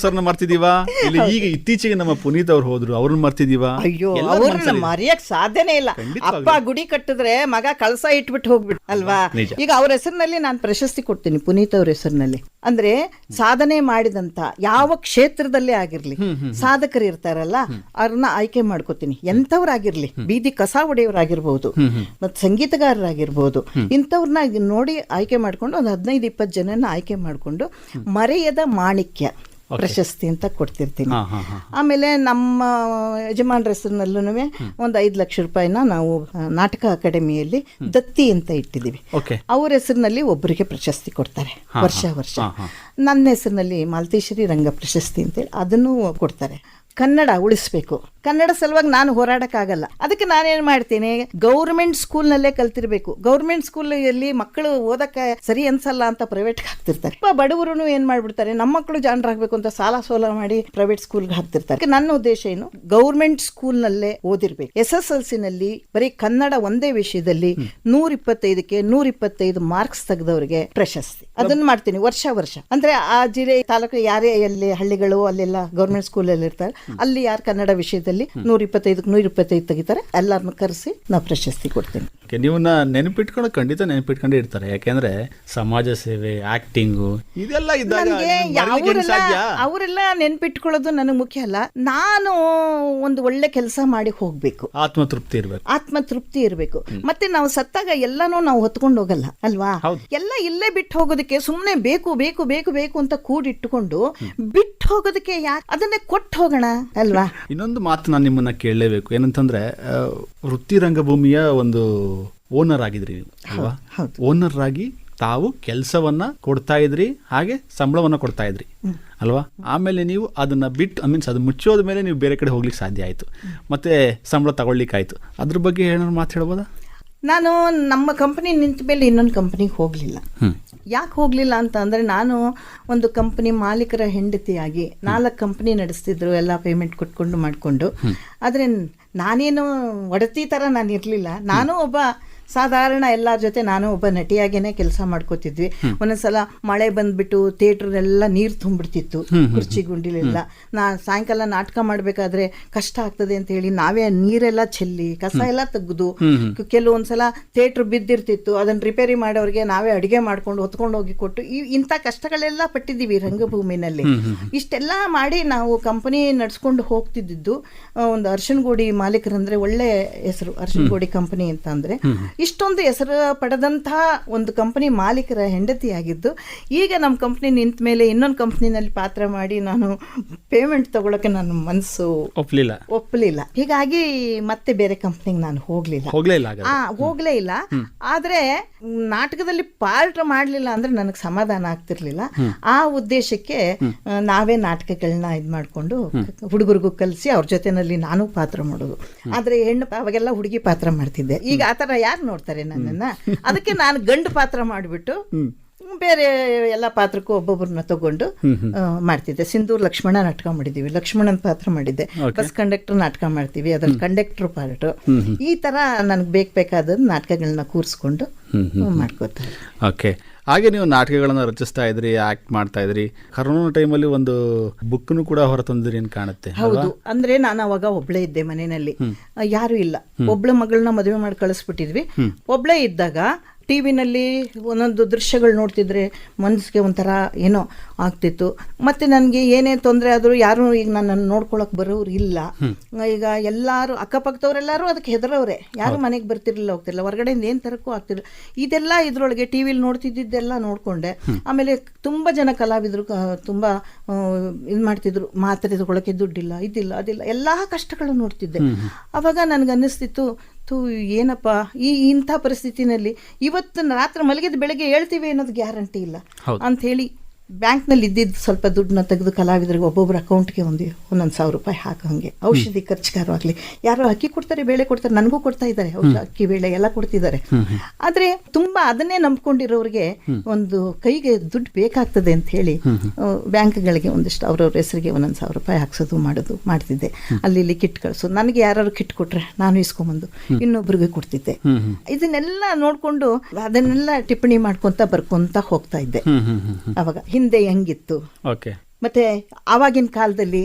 ಸರ್ನ ಮರ್ತಿದೀವ, ಇಲ್ಲಿ ಈಗ ಇತ್ತೀಚೆಗೆ ನಮ್ಮ ಪುನೀತ್ ಅವ್ರು ಹೋದ್ರು, ಅವ್ರನ್ನ ಮರ್ತಿದೀವ. ಅಯ್ಯೋ, ಅವ್ರನ್ನ ಮರೆಯಕ್ ಸಾಧ್ಯನೇ ಇಲ್ಲ. ಅಪ್ಪ ಗುಡಿ ಕಟ್ಟಿದ್ರೆ ಮಗ ಕಳಸ ಇಟ್ಬಿಟ್ಟು ಹೋಗ್ಬಿಟ್ಟು ಅಲ್ವಾ. ಈಗ ಅವ್ರ ಹೆಸರಿನಲ್ಲಿ ನಾನು ಪ್ರಶಸ್ತಿ ಕೊಡ್ತೀನಿ, ಪುನೀತ್ ಅವ್ರ ಹೆಸರಿನಲ್ಲಿ. ಅಂದ್ರೆ ಸಾಧನೆ ಮಾಡಿದಂತ ಯಾವ ಕ್ಷೇತ್ರದಲ್ಲೇ ಆಗಿರ್ಲಿ, ಸಾಧಕರು ಇರ್ತಾರಲ್ಲ, ಅವ್ರನ್ನ ಆಯ್ಕೆ ಮಾಡ್ಕೋತೀನಿ. ಎಂಥವ್ರಾಗಿರ್ಲಿ, ಬೀದಿ ಕಸ ಹೊಡೆಯವರಾಗಿರ್ಬೋದು, ಮತ್ ಸಂಗೀತಗಾರರಾಗಿರ್ಬೋದು, ಇಂಥವ್ರನ್ನ ನೋಡಿ ಆಯ್ಕೆ ಮಾಡ್ಕೊಂಡು ಒಂದು 15-20 ಜನನ ಆಯ್ಕೆ ಮಾಡಿಕೊಂಡು ಮರೆಯದ ಮಾಣಿಕ್ಯ ಪ್ರಶಸ್ತಿ ಅಂತ ಕೊಡ್ತಿರ್ತೀನಿ. ಆಮೇಲೆ ನಮ್ಮ ಯಜಮಾನ್ರ ಹೆಸರಿನಲ್ಲೂ ಒಂದು 5 ಲಕ್ಷ ರೂಪಾಯಿನ ನಾವು ನಾಟಕ ಅಕಾಡೆಮಿಯಲ್ಲಿ ದತ್ತಿ ಅಂತ ಇಟ್ಟಿದ್ದೀವಿ. ಅವ್ರ ಹೆಸರಿನಲ್ಲಿ ಒಬ್ಬರಿಗೆ ಪ್ರಶಸ್ತಿ ಕೊಡ್ತಾರೆ ವರ್ಷ. ನನ್ನ ಹೆಸರಿನಲ್ಲಿ ಮಾಲತೇಶ್ವರಿ ರಂಗ ಪ್ರಶಸ್ತಿ ಅಂತೇಳಿ ಅದನ್ನು ಕೊಡ್ತಾರೆ. ಕನ್ನಡ ಉಳಿಸ್ಬೇಕು, ಕನ್ನಡ ಸಲುವಾಗಿ ನಾನು ಹೋರಾಡಕ್ಕಾಗಲ್ಲ. ಅದಕ್ಕೆ ನಾನೇನ್ ಮಾಡ್ತೀನಿ, ಗೌರ್ಮೆಂಟ್ ಸ್ಕೂಲ್ನಲ್ಲೇ ಕಲ್ತಿರ್ಬೇಕು. ಗೌರ್ಮೆಂಟ್ ಸ್ಕೂಲಲ್ಲಿ ಮಕ್ಕಳು ಓದಕ್ಕೆ ಸರಿ ಅನ್ಸಲ್ಲ ಅಂತ ಪ್ರೈವೇಟ್ಗೆ ಹಾಕ್ತಿರ್ತಾರೆ. ಬಡವರು ಏನ್ ಮಾಡ್ಬಿಡ್ತಾರೆ, ನಮ್ಮ ಮಕ್ಕಳು ಜಾಣರಾಗಬೇಕು ಅಂತ ಸಾಲ ಸೋಲ ಮಾಡಿ ಪ್ರೈವೇಟ್ ಸ್ಕೂಲ್ಗೆ ಹಾಕ್ತಿರ್ತಾರೆ. ನನ್ನ ಉದ್ದೇಶ ಏನು, ಗೌರ್ಮೆಂಟ್ ಸ್ಕೂಲ್ನಲ್ಲೇ ಓದಿರ್ಬೇಕು. SSLC ನಲ್ಲಿ ಬರೀ ಕನ್ನಡ ಒಂದೇ ವಿಷಯದಲ್ಲಿ 125ಕ್ಕೆ 125 ಮಾರ್ಕ್ಸ್ ತೆಗೆದವರಿಗೆ ಪ್ರಶಸ್ತಿ ಅದನ್ನ ಮಾಡ್ತೀನಿ ವರ್ಷ. ಅಂದ್ರೆ ಆ ಜಿಲ್ಲೆ ತಾಲೂಕು ಯಾರೇ ಎಲ್ಲಿ ಹಳ್ಳಿಗಳು ಅಲ್ಲೆಲ್ಲ ಗೌರ್ಮೆಂಟ್ ಸ್ಕೂಲಲ್ಲಿ ಇರ್ತಾರೆ, ಅಲ್ಲಿ ಯಾರು ಕನ್ನಡ ವಿಷಯದಲ್ಲಿ 125ಕ್ಕೆ 125 ತೆಗಿತಾರೆ, ಎಲ್ಲರನ್ನು ಕರೆಸಿ ನಾವು ಪ್ರಶಸ್ತಿ ಕೊಡ್ತೀನಿ. ನೀವನ್ನ ನೆನಪಿಟ್ಕೊಂಡು ಖಂಡಿತ ನೆನಪಿಟ್ಕೊಂಡೇ ಇರ್ತಾರೆ. ಯಾಕೆಂದ್ರೆ ಸಮಾಜ ಸೇವೆ, ಆಕ್ಟಿಂಗು ಇದೆಲ್ಲ ಇದ್ದಾಗ ಅವರೆಲ್ಲ ನೆನಪಿಟ್ಕೊಳ್ಳೋದು ನನಗೆ ಮುಖ್ಯ ಅಲ್ಲ. ನಾನು ಒಂದು ಒಳ್ಳೆ ಕೆಲಸ ಮಾಡಿ ಹೋಗ್ಬೇಕು, ಆತ್ಮತೃಪ್ತಿ ಇರಬೇಕು. ಮತ್ತೆ ನಾವು ಸತ್ತಾಗ ಎಲ್ಲಾನು ನಾವು ಹೊತ್ಕೊಂಡು ಹೋಗಲ್ಲ ಅಲ್ವಾ. ಎಲ್ಲ ಇಲ್ಲೇ ಬಿಟ್ಟು ಹೋಗೋದಕ್ಕೆ ಸುಮ್ಮನೆ ಬೇಕು ಅಂತ ಕೂಡಿಟ್ಟುಕೊಂಡು ಬಿಟ್ಟು ಹೋಗೋದಕ್ಕೆ ಯಾಕೆ, ಅದನ್ನೇ ಕೊಟ್ಟು ಹೋಗೋಣ ಅಲ್ವಾ. ಇನ್ನೊಂದು ಮಾತು ನಾನು ನಿಮ್ಮನ್ನ ಕೇಳಲೇಬೇಕು, ಏನಂತಂದ್ರೆ ವೃತ್ತಿ ರಂಗಭೂಮಿಯ ಒಂದು ಓನರ್ ಆಗಿದ್ರಿ ನೀವು ಅಲ್ವಾ. ಓನರ್ ಆಗಿ ತಾವು ಕೆಲಸವನ್ನ ಕೊಡ್ತಾ ಇದ್ರಿ, ಹಾಗೆ ಸಂಬಳವನ್ನ ಕೊಡ್ತಾ ಇದ್ರಿ ಅಲ್ವಾ. ಆಮೇಲೆ ನೀವು ಅದನ್ನ ಬಿಟ್ಟು ಅದು ಮುಚ್ಚೋದ ಮೇಲೆ ನೀವು ಬೇರೆ ಕಡೆ ಹೋಗ್ಲಿಕ್ಕೆ ಸಾಧ್ಯ ಆಯ್ತು, ಮತ್ತೆ ಸಂಬಳ ತಗೊಳ್ಲಿಕ್ಕಾಯ್ತು. ಅದ್ರ ಬಗ್ಗೆ ಏನಾದ್ರು ಮಾತು ಹೇಳ್ಬೋದಾ? ನಾನು ನಮ್ಮ ಕಂಪನಿ ನಿಂತ ಮೇಲೆ ಇನ್ನೊಂದು ಕಂಪನಿಗೆ ಹೋಗಲಿಲ್ಲ. ಯಾಕೆ ಹೋಗಲಿಲ್ಲ ಅಂತ ಅಂದರೆ, ನಾನು ಒಂದು ಕಂಪನಿ ಮಾಲೀಕರ ಹೆಂಡತಿಯಾಗಿ 4 ಕಂಪನಿ ನಡೆಸ್ತಿದ್ರು, ಎಲ್ಲ ಪೇಮೆಂಟ್ ಕೊಟ್ಕೊಂಡು ಮಾಡಿಕೊಂಡು. ಆದರೆ ನಾನೇನು ಒಡತಿ ಥರ ನಾನು ಇರಲಿಲ್ಲ. ನಾನು ಒಬ್ಬ ಸಾಧಾರಣ ಎಲ್ಲರ ಜೊತೆ ನಾನು ಒಬ್ಬ ನಟಿಯಾಗೇನೆ ಕೆಲಸ ಮಾಡ್ಕೋತಿದ್ವಿ. ಒಂದೊಂದ್ಸಲ ಮಳೆ ಬಂದ್ಬಿಟ್ಟು ಥಿಯೇಟ್ರೆಲ್ಲ ನೀರು ತುಂಬಿಡ್ತಿತ್ತು, ಕುರ್ಚಿ ಗುಂಡಿಲೆಲ್ಲ. ಸಾಯಂಕಾಲ ನಾಟಕ ಮಾಡಬೇಕಾದ್ರೆ ಕಷ್ಟ ಆಗ್ತದೆ ಅಂತ ಹೇಳಿ ನಾವೇ ನೀರೆಲ್ಲ ಚೆಲ್ಲಿ ಕಸ ಎಲ್ಲ ತೆಗೆದು, ಕೆಲವೊಂದ್ಸಲ ಥಿಯೇಟ್ರ್ ಬಿದ್ದಿರ್ತಿತ್ತು, ಅದನ್ನ ರಿಪೇರಿ ಮಾಡೋರಿಗೆ ನಾವೇ ಅಡುಗೆ ಮಾಡ್ಕೊಂಡು ಹೊತ್ಕೊಂಡು ಹೋಗಿ ಕೊಟ್ಟು ಇಂಥ ಕಷ್ಟಗಳೆಲ್ಲ ಪಟ್ಟಿದ್ದೀವಿ ರಂಗಭೂಮಿನಲ್ಲಿ. ಇಷ್ಟೆಲ್ಲ ಮಾಡಿ ನಾವು ಕಂಪನಿ ನಡ್ಸ್ಕೊಂಡು ಹೋಗ್ತಿದ್ದು. ಒಂದು ಅರ್ಶನಗೋಡಿ ಮಾಲೀಕರಂದ್ರೆ ಒಳ್ಳೆ ಹೆಸರು, ಅರ್ಶನಗೋಡಿ ಕಂಪನಿ ಅಂತ ಅಂದ್ರೆ ಇಷ್ಟೊಂದು ಹೆಸರು ಪಡೆದಂತಹ ಒಂದು ಕಂಪನಿ ಮಾಲೀಕರ ಹೆಂಡತಿಯಾಗಿದ್ದು, ಈಗ ನಮ್ಮ ಕಂಪ್ನಿ ನಿಂತ ಮೇಲೆ ಇನ್ನೊಂದು ಕಂಪ್ನಿನಲ್ಲಿ ಪಾತ್ರ ಮಾಡಿ ನಾನು ಪೇಮೆಂಟ್ ತಗೊಳಕ್ಕೆ ನನ್ನ ಮನಸ್ಸು ಒಪ್ಪಲಿಲ್ಲ. ಹೀಗಾಗಿ ಮತ್ತೆ ಬೇರೆ ಕಂಪ್ನಿಗೆ ನಾನು ಹೋಗ್ಲೇ ಇಲ್ಲ. ಆದ್ರೆ ನಾಟಕದಲ್ಲಿ ಪಾರ್ಟ್ ಮಾಡಲಿಲ್ಲ ಅಂದ್ರೆ ನನಗೆ ಸಮಾಧಾನ ಆಗ್ತಿರ್ಲಿಲ್ಲ. ಆ ಉದ್ದೇಶಕ್ಕೆ ನಾವೇ ನಾಟಕಗಳನ್ನ ಇದು ಮಾಡಿಕೊಂಡು ಹುಡುಗರಿಗೂ ಕಲಿಸಿ ಅವ್ರ ಜೊತೆನಲ್ಲಿ ನಾನು ಪಾತ್ರ ಮಾಡೋದು. ಆದ್ರೆ ಹೆಣ್ಣು ಅವಾಗೆಲ್ಲ ಹುಡುಗಿ ಪಾತ್ರ ಮಾಡ್ತಿದ್ದೆ. ಈಗ ಆತರ ಯಾರು ನೋಡ್ತಾರೆ ನನ್ನನ್ನ? ಅದಕ್ಕೆ ನಾನು ಗಂಡು ಪಾತ್ರ ಮಾಡಿಬಿಟ್ಟು ಬೇರೆ ಎಲ್ಲ ಪಾತ್ರಕ್ಕೂ ಒಬ್ಬೊಬ್ಬರನ್ನ ತಗೊಂಡು ಮಾಡ್ತಿದ್ದೆ. ಸಿಂಧೂರ್ ಲಕ್ಷ್ಮಣ ನಾಟಕ ಮಾಡಿದ್ದೀವಿ, ಲಕ್ಷ್ಮಣನ್ ಪಾತ್ರ ಮಾಡಿದ್ದೆ. ಬಸ್ ಕಂಡಕ್ಟರ್ ನಾಟಕ ಮಾಡ್ತೀವಿ, ಅದ್ರಲ್ಲಿ ಕಂಡಕ್ಟರ್ ಪಾರ್ಟ್. ಈ ತರ ನನಗೆ ಬೇಕಾದ ನಾಟಕಗಳನ್ನ ಕೂರಿಸ್ಕೊಂಡು ಮಾಡ್ಕೋತಾರೆ. ಓಕೆ. ಹಾಗೆ ನೀವು ನಾಟಕಗಳನ್ನು ರಚಿಸ್ತಾ ಇದ್ರಿ, ಆಕ್ಟ್ ಮಾಡ್ತಾ ಇದ್ರಿ. ಕರೋನಾ ಟೈಮಲ್ಲಿ ಒಂದು ಬುಕ್ನು ಕೂಡ ಹೊರತಂದ್ರಿ ಅಂತ ಕಾಣುತ್ತೆ. ಹೌದು. ಅಂದ್ರೆ ನಾನು ಅವಾಗ ಒಬ್ಳೇ ಇದ್ದೆ ಮನೆಯಲ್ಲಿ, ಯಾರು ಇಲ್ಲ. ಒಬ್ಳ ಮಗಳನ್ನ ಮದುವೆ ಮಾಡಿ ಕಳಿಸ್ಬಿಟ್ಟಿದ್ವಿ. ಒಬ್ಳೇ ಇದ್ದಾಗ ಟಿವಿನಲ್ಲಿ ಒಂದೊಂದು ದೃಶ್ಯಗಳು ನೋಡ್ತಿದ್ರೆ ಮನಸ್ಸಿಗೆ ಒಂಥರ ಏನೋ ಆಗ್ತಿತ್ತು. ಮತ್ತೆ ನನಗೆ ಏನೇ ತೊಂದರೆ ಆದರೂ ಯಾರು ಈಗ ನನ್ನನ್ನು ನೋಡ್ಕೊಳಕ್ ಬರೋರು ಇಲ್ಲ. ಈಗ ಎಲ್ಲರೂ ಅಕ್ಕಪಕ್ಕದವರೆಲ್ಲರೂ ಅದಕ್ಕೆ ಹೆದರವ್ರೆ, ಯಾರು ಮನೆಗೆ ಬರ್ತಿರ್ಲಿಲ್ಲ, ಹೋಗ್ತಿರ್ಲಿಲ್ಲ, ಹೊರಗಡೆಯಿಂದ ಏನು ತರಕ್ಕೂ ಆಗ್ತಿರಲಿಲ್ಲ. ಇದೆಲ್ಲ ಇದ್ರೊಳಗೆ ಟಿವಿಲಿ ನೋಡ್ತಿದ್ದೆಲ್ಲ ನೋಡಿಕೊಂಡೆ. ಆಮೇಲೆ ತುಂಬ ಜನ ಕಲಾವಿದರು ತುಂಬ ಇದು ಮಾಡ್ತಿದ್ರು, ಮಾತ್ರೆ ತಗೊಳಕ್ಕೆ ದುಡ್ಡಿಲ್ಲ, ಇದಿಲ್ಲ ಅದಿಲ್ಲ, ಎಲ್ಲ ಕಷ್ಟಗಳು ನೋಡ್ತಿದ್ದೆ. ಅವಾಗ ನನಗೆ ಅನ್ನಿಸ್ತಿತ್ತು, ಏನಪ್ಪ ಇಂಥ ಪರಿಸ್ಥಿತಿನಲ್ಲಿ ಇವತ್ತು ರಾತ್ರಿ ಮಲಗಿದ ಬೆಳಗ್ಗೆ ಹೇಳ್ತೀವಿ ಅನ್ನೋದು ಗ್ಯಾರಂಟಿ ಇಲ್ಲ ಅಂಥೇಳಿ ಬ್ಯಾಂಕ್ನಲ್ಲಿ ಇದ್ದಿದ್ದು ಸ್ವಲ್ಪ ದುಡ್ಡನ್ನ ತೆಗೆದು ಕಲಾವಿದರಿಗೆ ಒಬ್ಬೊಬ್ಬರ ಅಕೌಂಟ್ಗೆ ಒಂದೊಂದು 1,000 ರೂಪಾಯಿ ಹಾಕಂಗೆ ಔಷಧಿ ಖರ್ಚಿಗಾರವಾಗಲಿ. ಯಾರೋ ಅಕ್ಕಿ ಕೊಡ್ತಾರೆ, ಬೇಳೆ ಕೊಡ್ತಾರೆ, ನನಗೂ ಕೊಡ್ತಾ ಇದ್ದಾರೆ, ಅಕ್ಕಿ ಬೇಳೆ ಎಲ್ಲ ಕೊಡ್ತಿದ್ದಾರೆ. ಆದರೆ ತುಂಬ ಅದನ್ನೇ ನಂಬ್ಕೊಂಡಿರೋರಿಗೆ ಒಂದು ಕೈಗೆ ದುಡ್ಡು ಬೇಕಾಗ್ತದೆ ಅಂತ ಹೇಳಿ ಬ್ಯಾಂಕ್ಗಳಿಗೆ ಒಂದಿಷ್ಟು ಅವ್ರವ್ರ ಹೆಸರಿಗೆ 1,000 ರೂಪಾಯಿ ಹಾಕ್ಸೋದು ಮಾಡೋದು ಮಾಡ್ತಿದ್ದೆ. ಅಲ್ಲಿ ಇಲ್ಲಿ ಕಿಟ್ ಕಳಿಸೋದು. ನನಗೆ ಯಾರು ಕಿಟ್ ಕೊಟ್ರೆ ನಾನು ಇಸ್ಕೊಂಬಂದು ಇನ್ನೊಬ್ರಿಗೆ ಕೊಡ್ತಿದ್ದೆ. ಇದನ್ನೆಲ್ಲ ನೋಡಿಕೊಂಡು ಅದನ್ನೆಲ್ಲ ಟಿಪ್ಪಣಿ ಮಾಡ್ಕೊತ ಬರ್ಕೊಂತ ಹೋಗ್ತಾ ಇದ್ದೆ. ಅವಾಗ ಹಿಂದೆ ಹೆಂಗಿತ್ತು, ಮತ್ತೆ ಆವಾಗಿನ ಕಾಲದಲ್ಲಿ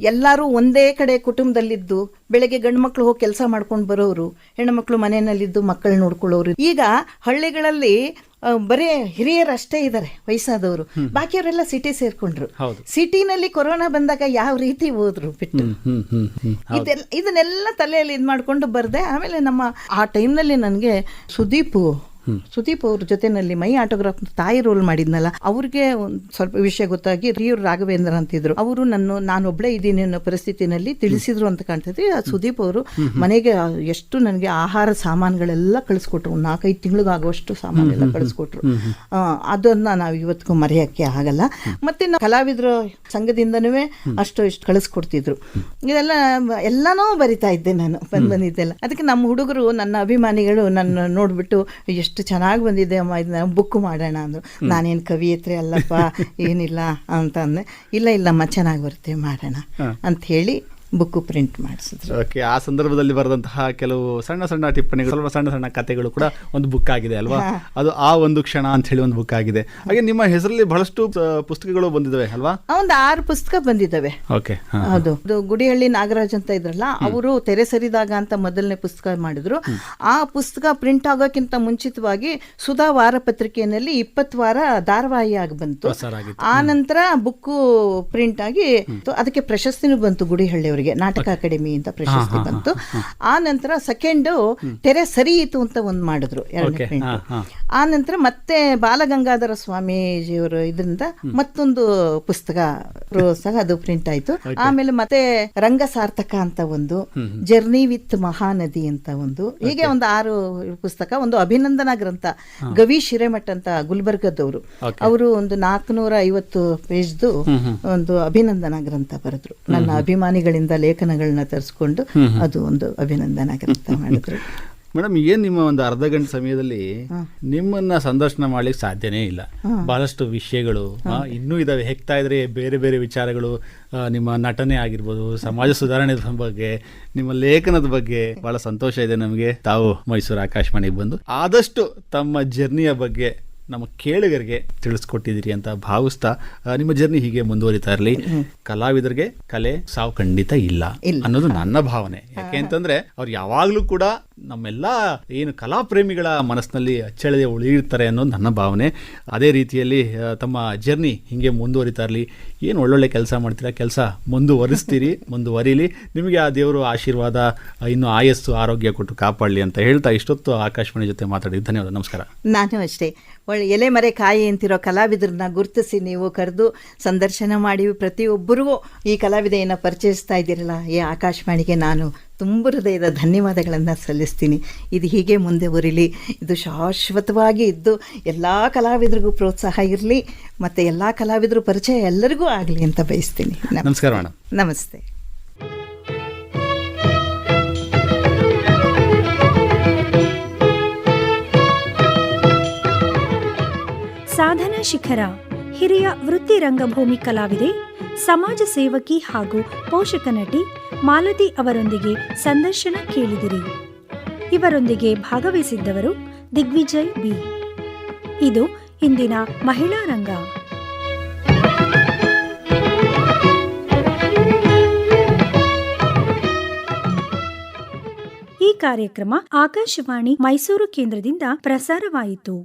ಎಲ್ಲರೂ ಒಂದೇ ಕಡೆ ಕುಟುಂಬದಲ್ಲಿದ್ದು ಬೆಳಗ್ಗೆ ಗಂಡು ಮಕ್ಕಳು ಹೋಗಿ ಕೆಲಸ ಮಾಡ್ಕೊಂಡು ಬರೋರು, ಹೆಣ್ಣು ಮಕ್ಕಳು ಮನೆಯಲ್ಲಿದ್ದು ಮಕ್ಕಳು ನೋಡ್ಕೊಳ್ಳೋರು. ಈಗ ಹಳ್ಳಿಗಳಲ್ಲಿ ಬರೀ ಹಿರಿಯರು ಅಷ್ಟೇ ಇದ್ದಾರೆ, ವಯಸ್ಸಾದವರು. ಬಾಕಿಯವರೆಲ್ಲ ಸಿಟಿ ಸೇರ್ಕೊಂಡ್ರು. ಸಿಟಿನಲ್ಲಿ ಕೊರೋನಾ ಬಂದಾಗ ಯಾವ ರೀತಿ ಹೋದ್ರು ಬಿಟ್ಟು ಇದನ್ನೆಲ್ಲ ತಲೆಯಲ್ಲಿ ಇದು ಮಾಡ್ಕೊಂಡು ಬರ್ದೆ. ಆಮೇಲೆ ನಮ್ಮ ಆ ಟೈಮ್ನಲ್ಲಿ ನನಗೆ ಸುದೀಪ್ ಅವ್ರ ಜೊತೆನಲ್ಲಿ ಮೈ ಆಟೋಗ್ರಾಫ್ ತಾಯಿ ರೋಲ್ ಮಾಡಿದ್ನಲ್ಲ, ಅವ್ರಿಗೆ ಒಂದು ಸ್ವಲ್ಪ ವಿಷಯ ಗೊತ್ತಾಗಿ ರಿಯೂರ್ ರಾಘವೇಂದ್ರ ಅಂತಿದ್ರು. ಅವರು ನಾನೊಬ್ಳೇ ಇದ್ದೀನಿ ಅನ್ನೋ ಪರಿಸ್ಥಿತಿನಲ್ಲಿ ತಿಳಿಸಿದ್ರು ಅಂತ ಕಾಣ್ತದೆ. ಸುದೀಪ್ ಅವರು ಮನೆಗೆ ಎಷ್ಟು ನನಗೆ ಆಹಾರ ಸಾಮಾನುಗಳೆಲ್ಲ ಕಳಿಸ್ಕೊಟ್ರು, 4-5 ತಿಂಗಳಿಗಾಗುವಷ್ಟು ಸಾಮಾನೆಲ್ಲ ಕಳಿಸ್ಕೊಟ್ರು. ಅದನ್ನ ನಾವು ಇವತ್ತಿಗೂ ಮರೆಯೋಕ್ಕೆ ಆಗಲ್ಲ. ಮತ್ತೆ ನಾವು ಕಲಾವಿದರ ಸಂಘದಿಂದನೂ ಅಷ್ಟು ಇಷ್ಟು ಕಳಿಸ್ಕೊಡ್ತಿದ್ರು. ಎಲ್ಲನೂ ಬರಿತಾ ಇದ್ದೆ ನಾನು ಬಂದಿದ್ದೆಲ್ಲ. ಅದಕ್ಕೆ ನಮ್ಮ ಹುಡುಗರು, ನನ್ನ ಅಭಿಮಾನಿಗಳು ನನ್ನ ನೋಡ್ಬಿಟ್ಟು ಎಷ್ಟು ಚೆನ್ನಾಗಿ ಬಂದಿದೆ ಅಮ್ಮ, ಇದನ್ನ ಬುಕ್ ಮಾಡೋಣ ಅಂದರು. ನಾನೇನು ಕವಿಯತ್ರಿ ಅಲ್ಲಪ್ಪ, ಏನಿಲ್ಲ ಅಂತ ಅಂದೆ. ಇಲ್ಲಮ್ಮ ಚೆನ್ನಾಗಿ ಬರುತ್ತೆ, ಮಾಡೋಣ ಅಂತ ಹೇಳಿ ಬುಕ್ ಪ್ರಿಂಟ್ ಮಾಡಿಸಿದ್ರು. ಓಕೆ. ಆ ಸಂದರ್ಭದಲ್ಲಿ ಬರೆದಂತಹ ಕೆಲವು ಸಣ್ಣ ಸಣ್ಣ ಟಿಪ್ಪಣಿಗಳು, ಸ್ವಲ್ಪ ಸಣ್ಣ ಸಣ್ಣ ಕಥೆಗಳು ಕೂಡ ಒಂದು ಬುಕ್ ಆಗಿದೆ ಅಲ್ವಾ? ಅದು ಆ ಒಂದು ಕ್ಷಣ ಅಂತ ಹೇಳಿ ಒಂದು ಬುಕ್ ಆಗಿದೆ. ಹಾಗೆ ನಿಮ್ಮ ಹೆಸರಲ್ಲಿ ಬಹಳಷ್ಟು ಪುಸ್ತಕಗಳು ಬಂದಿದ್ದಾವೆ ಅಲ್ವಾ? ಒಂದು 6 ಪುಸ್ತಕ ಬಂದಿದ್ದಾವೆ. ಓಕೆ. ಹೌದು. ಗುಡಿಹಳ್ಳಿ ನಾಗರಾಜ್ ಅಂತ ಇದ್ರಲ್ಲ, ಅವರು ತೆರೆ ಸರಿದಾಗ ಅಂತ ಮೊದಲನೇ ಪುಸ್ತಕ ಮಾಡಿದ್ರು. ಆ ಪುಸ್ತಕ ಪ್ರಿಂಟ್ ಆಗೋಕ್ಕಿಂತ ಮುಂಚಿತವಾಗಿ ಸುಧಾ ವಾರಪತ್ರಿಕೆಯಲ್ಲಿ 20 ವಾರ ಧಾರಾವಾಹಿ ಆಗಿ ಬಂತು. ಆ ನಂತರ ಬುಕ್ ಪ್ರಿಂಟ್ ಆಗಿ ಅದಕ್ಕೆ ಪ್ರಶಸ್ತಿನೂ ಬಂತು. ಗುಡಿಹಳ್ಳಿ ನಾಟಕ ಅಕಾಡೆಮಿ ಅಂತ ಪ್ರಶಸ್ತಿ ಬಂತು. ಆ ನಂತರ ಸೆಕೆಂಡ್ ತೆರೆ ಸರಿಯಿತು ಅಂತ ಒಂದು ಮಾಡಿದ್ರು, 2ನೇ ಪ್ರಿಂಟ್. ಆ ನಂತರ ಮತ್ತೆ ಬಾಲಗಂಗಾಧರ ಸ್ವಾಮೀಜಿಯವರು ಇದರಿಂದ ಮತ್ತೊಂದು ಪುಸ್ತಕ ಸಹ ಅದು ಪ್ರಿಂಟ್ ಆಯ್ತು. ಆಮೇಲೆ ಮತ್ತೆ ರಂಗ ಸಾರ್ಥಕ ಅಂತ ಒಂದು, ಜರ್ನಿ ವಿತ್ ಮಹಾನದಿ ಅಂತ ಒಂದು, ಹೀಗೆ ಒಂದು 6 ಪುಸ್ತಕ. ಒಂದು ಅಭಿನಂದನಾ ಗ್ರಂಥ, ಗವಿ ಶಿರೇಮಠ್ ಅಂತ ಗುಲ್ಬರ್ಗದವರು, ಅವರು ಒಂದು 450 ಪೇಜ್ದು ಒಂದು ಅಭಿನಂದನಾ ಗ್ರಂಥ ಬರೆದ್ರು. ನನ್ನ ಅಭಿಮಾನಿಗಳಿಂದ ಲೇಖನಗಳನ್ನ ತರಿಸ್ಕೊಂಡು ಅದು ಒಂದು ಅಭಿನಂದನಾ ಗ್ರಂಥ ಮಾಡಿದ್ರು. ಮೇಡಮ್, ಏನ್ ನಿಮ್ಮ ಒಂದು ಅರ್ಧ ಗಂಟೆ ಸಮಯದಲ್ಲಿ ನಿಮ್ಮನ್ನ ಸಂದರ್ಶನ ಮಾಡ್ಲಿಕ್ಕೆ ಸಾಧ್ಯನೇ ಇಲ್ಲ. ಬಹಳಷ್ಟು ವಿಷಯಗಳು ಇನ್ನೂ ಇದಾವೆ, ಹೆಕ್ತಾ ಇದ್ರೆ ಬೇರೆ ಬೇರೆ ವಿಚಾರಗಳು, ನಿಮ್ಮ ನಟನೆ ಆಗಿರ್ಬೋದು, ಸಮಾಜ ಸುಧಾರಣೆ ಬಗ್ಗೆ, ನಿಮ್ಮ ಲೇಖನದ ಬಗ್ಗೆ ಬಹಳ ಸಂತೋಷ ಇದೆ ನಮಗೆ. ತಾವು ಮೈಸೂರು ಆಕಾಶವಾಣಿಗೆ ಬಂದು ಆದಷ್ಟು ತಮ್ಮ ಜರ್ನಿಯ ಬಗ್ಗೆ ನಮ್ಮ ಕೇಳುಗರಿಗೆ ತಿಳಿಸ್ಕೊಟ್ಟಿದ್ದೀರಿ ಅಂತ ಭಾವಿಸ್ತಾ, ನಿಮ್ಮ ಜರ್ನಿ ಹೀಗೆ ಮುಂದುವರಿತಾ ಇರಲಿ. ಕಲಾವಿದರಿಗೆ ಕಲೆ ಸಾವು ಖಂಡಿತ ಇಲ್ಲ ಅನ್ನೋದು ನನ್ನ ಭಾವನೆ. ಯಾಕೆ ಅಂತಂದ್ರೆ ಅವ್ರು ಯಾವಾಗ್ಲೂ ಕೂಡ ನಮ್ಮೆಲ್ಲ ಏನು ಕಲಾಪ್ರೇಮಿಗಳ ಮನಸ್ಸಿನಲ್ಲಿ ಅಚ್ಚಳಿದೆ ಉಳಿಯಿರ್ತಾರೆ ಅನ್ನೋದು ನನ್ನ ಭಾವನೆ. ಅದೇ ರೀತಿಯಲ್ಲಿ ತಮ್ಮ ಜರ್ನಿ ಹೀಗೆ ಮುಂದುವರಿತಾ ಇರಲಿ. ಏನು ಒಳ್ಳೊಳ್ಳೆ ಕೆಲಸ ಮಾಡ್ತೀರಾ, ಕೆಲಸ ಮುಂದುವರಿಸ್ತೀರಿ, ಮುಂದುವರಿಲಿ. ನಿಮಗೆ ಆ ದೇವರು ಆಶೀರ್ವಾದ, ಇನ್ನು ಆಯಸ್ಸು ಆರೋಗ್ಯ ಕೊಟ್ಟು ಕಾಪಾಡಲಿ ಅಂತ ಹೇಳ್ತಾ ಇಷ್ಟೊತ್ತು ಆಕಾಶವಾಣಿ ಜೊತೆ ಮಾತಾಡಿ ಧನ್ಯವಾದ. ನಮಸ್ಕಾರ. ನಾನು ಅಷ್ಟೇ, ಎಲೆ ಮರೆ ಕಾಯಿ ಅಂತಿರೋ ಕಲಾವಿದರನ್ನ ಗುರುತಿಸಿ ನೀವು ಕರೆದು ಸಂದರ್ಶನ ಮಾಡಿ ಪ್ರತಿಯೊಬ್ಬರಿಗೂ ಈ ಕಲಾವಿದೆಯನ್ನು ಪರಿಚಯಿಸ್ತಾ ಇದ್ದೀರಲ್ಲ, ಈ ಆಕಾಶವಾಣಿಗೆ ನಾನು ತುಂಬ ಹೃದಯದ ಧನ್ಯವಾದಗಳನ್ನು ಸಲ್ಲಿಸ್ತೀನಿ. ಇದು ಹೀಗೆ ಮುಂದೆ ಉರಿಲಿ, ಇದು ಶಾಶ್ವತವಾಗಿ ಇದ್ದು ಎಲ್ಲ ಕಲಾವಿದರಿಗೂ ಪ್ರೋತ್ಸಾಹ ಇರಲಿ ಮತ್ತು ಎಲ್ಲ ಕಲಾವಿದರು ಪರಿಚಯ ಎಲ್ಲರಿಗೂ ಆಗಲಿ ಅಂತ ಬಯಸ್ತೀನಿ. ನಮಸ್ಕಾರ ಮೇಡಮ್. ನಮಸ್ತೆ. ಸಾಧನಾ ಶಿಖರ ಹಿರಿಯ ವೃತ್ತಿ ರಂಗಭೂಮಿ ಕಲಾವಿದೆ, ಸಮಾಜ ಸೇವಕಿ ಹಾಗೂ ಪೋಷಕ ನಟಿ ಮಾಲತಿ ಅವರೊಂದಿಗೆ ಸಂದರ್ಶನ ಕೇಳಿದಿರಿ. ಇವರೊಂದಿಗೆ ಭಾಗವಹಿಸಿದ್ದವರು ದಿಗ್ವಿಜಯ್ ಬಿ. ಇದು ಇಂದಿನ ಮಹಿಳಾ ರಂಗ. ಈ ಕಾರ್ಯಕ್ರಮ ಆಕಾಶವಾಣಿ ಮೈಸೂರು ಕೇಂದ್ರದಿಂದ ಪ್ರಸಾರವಾಯಿತು.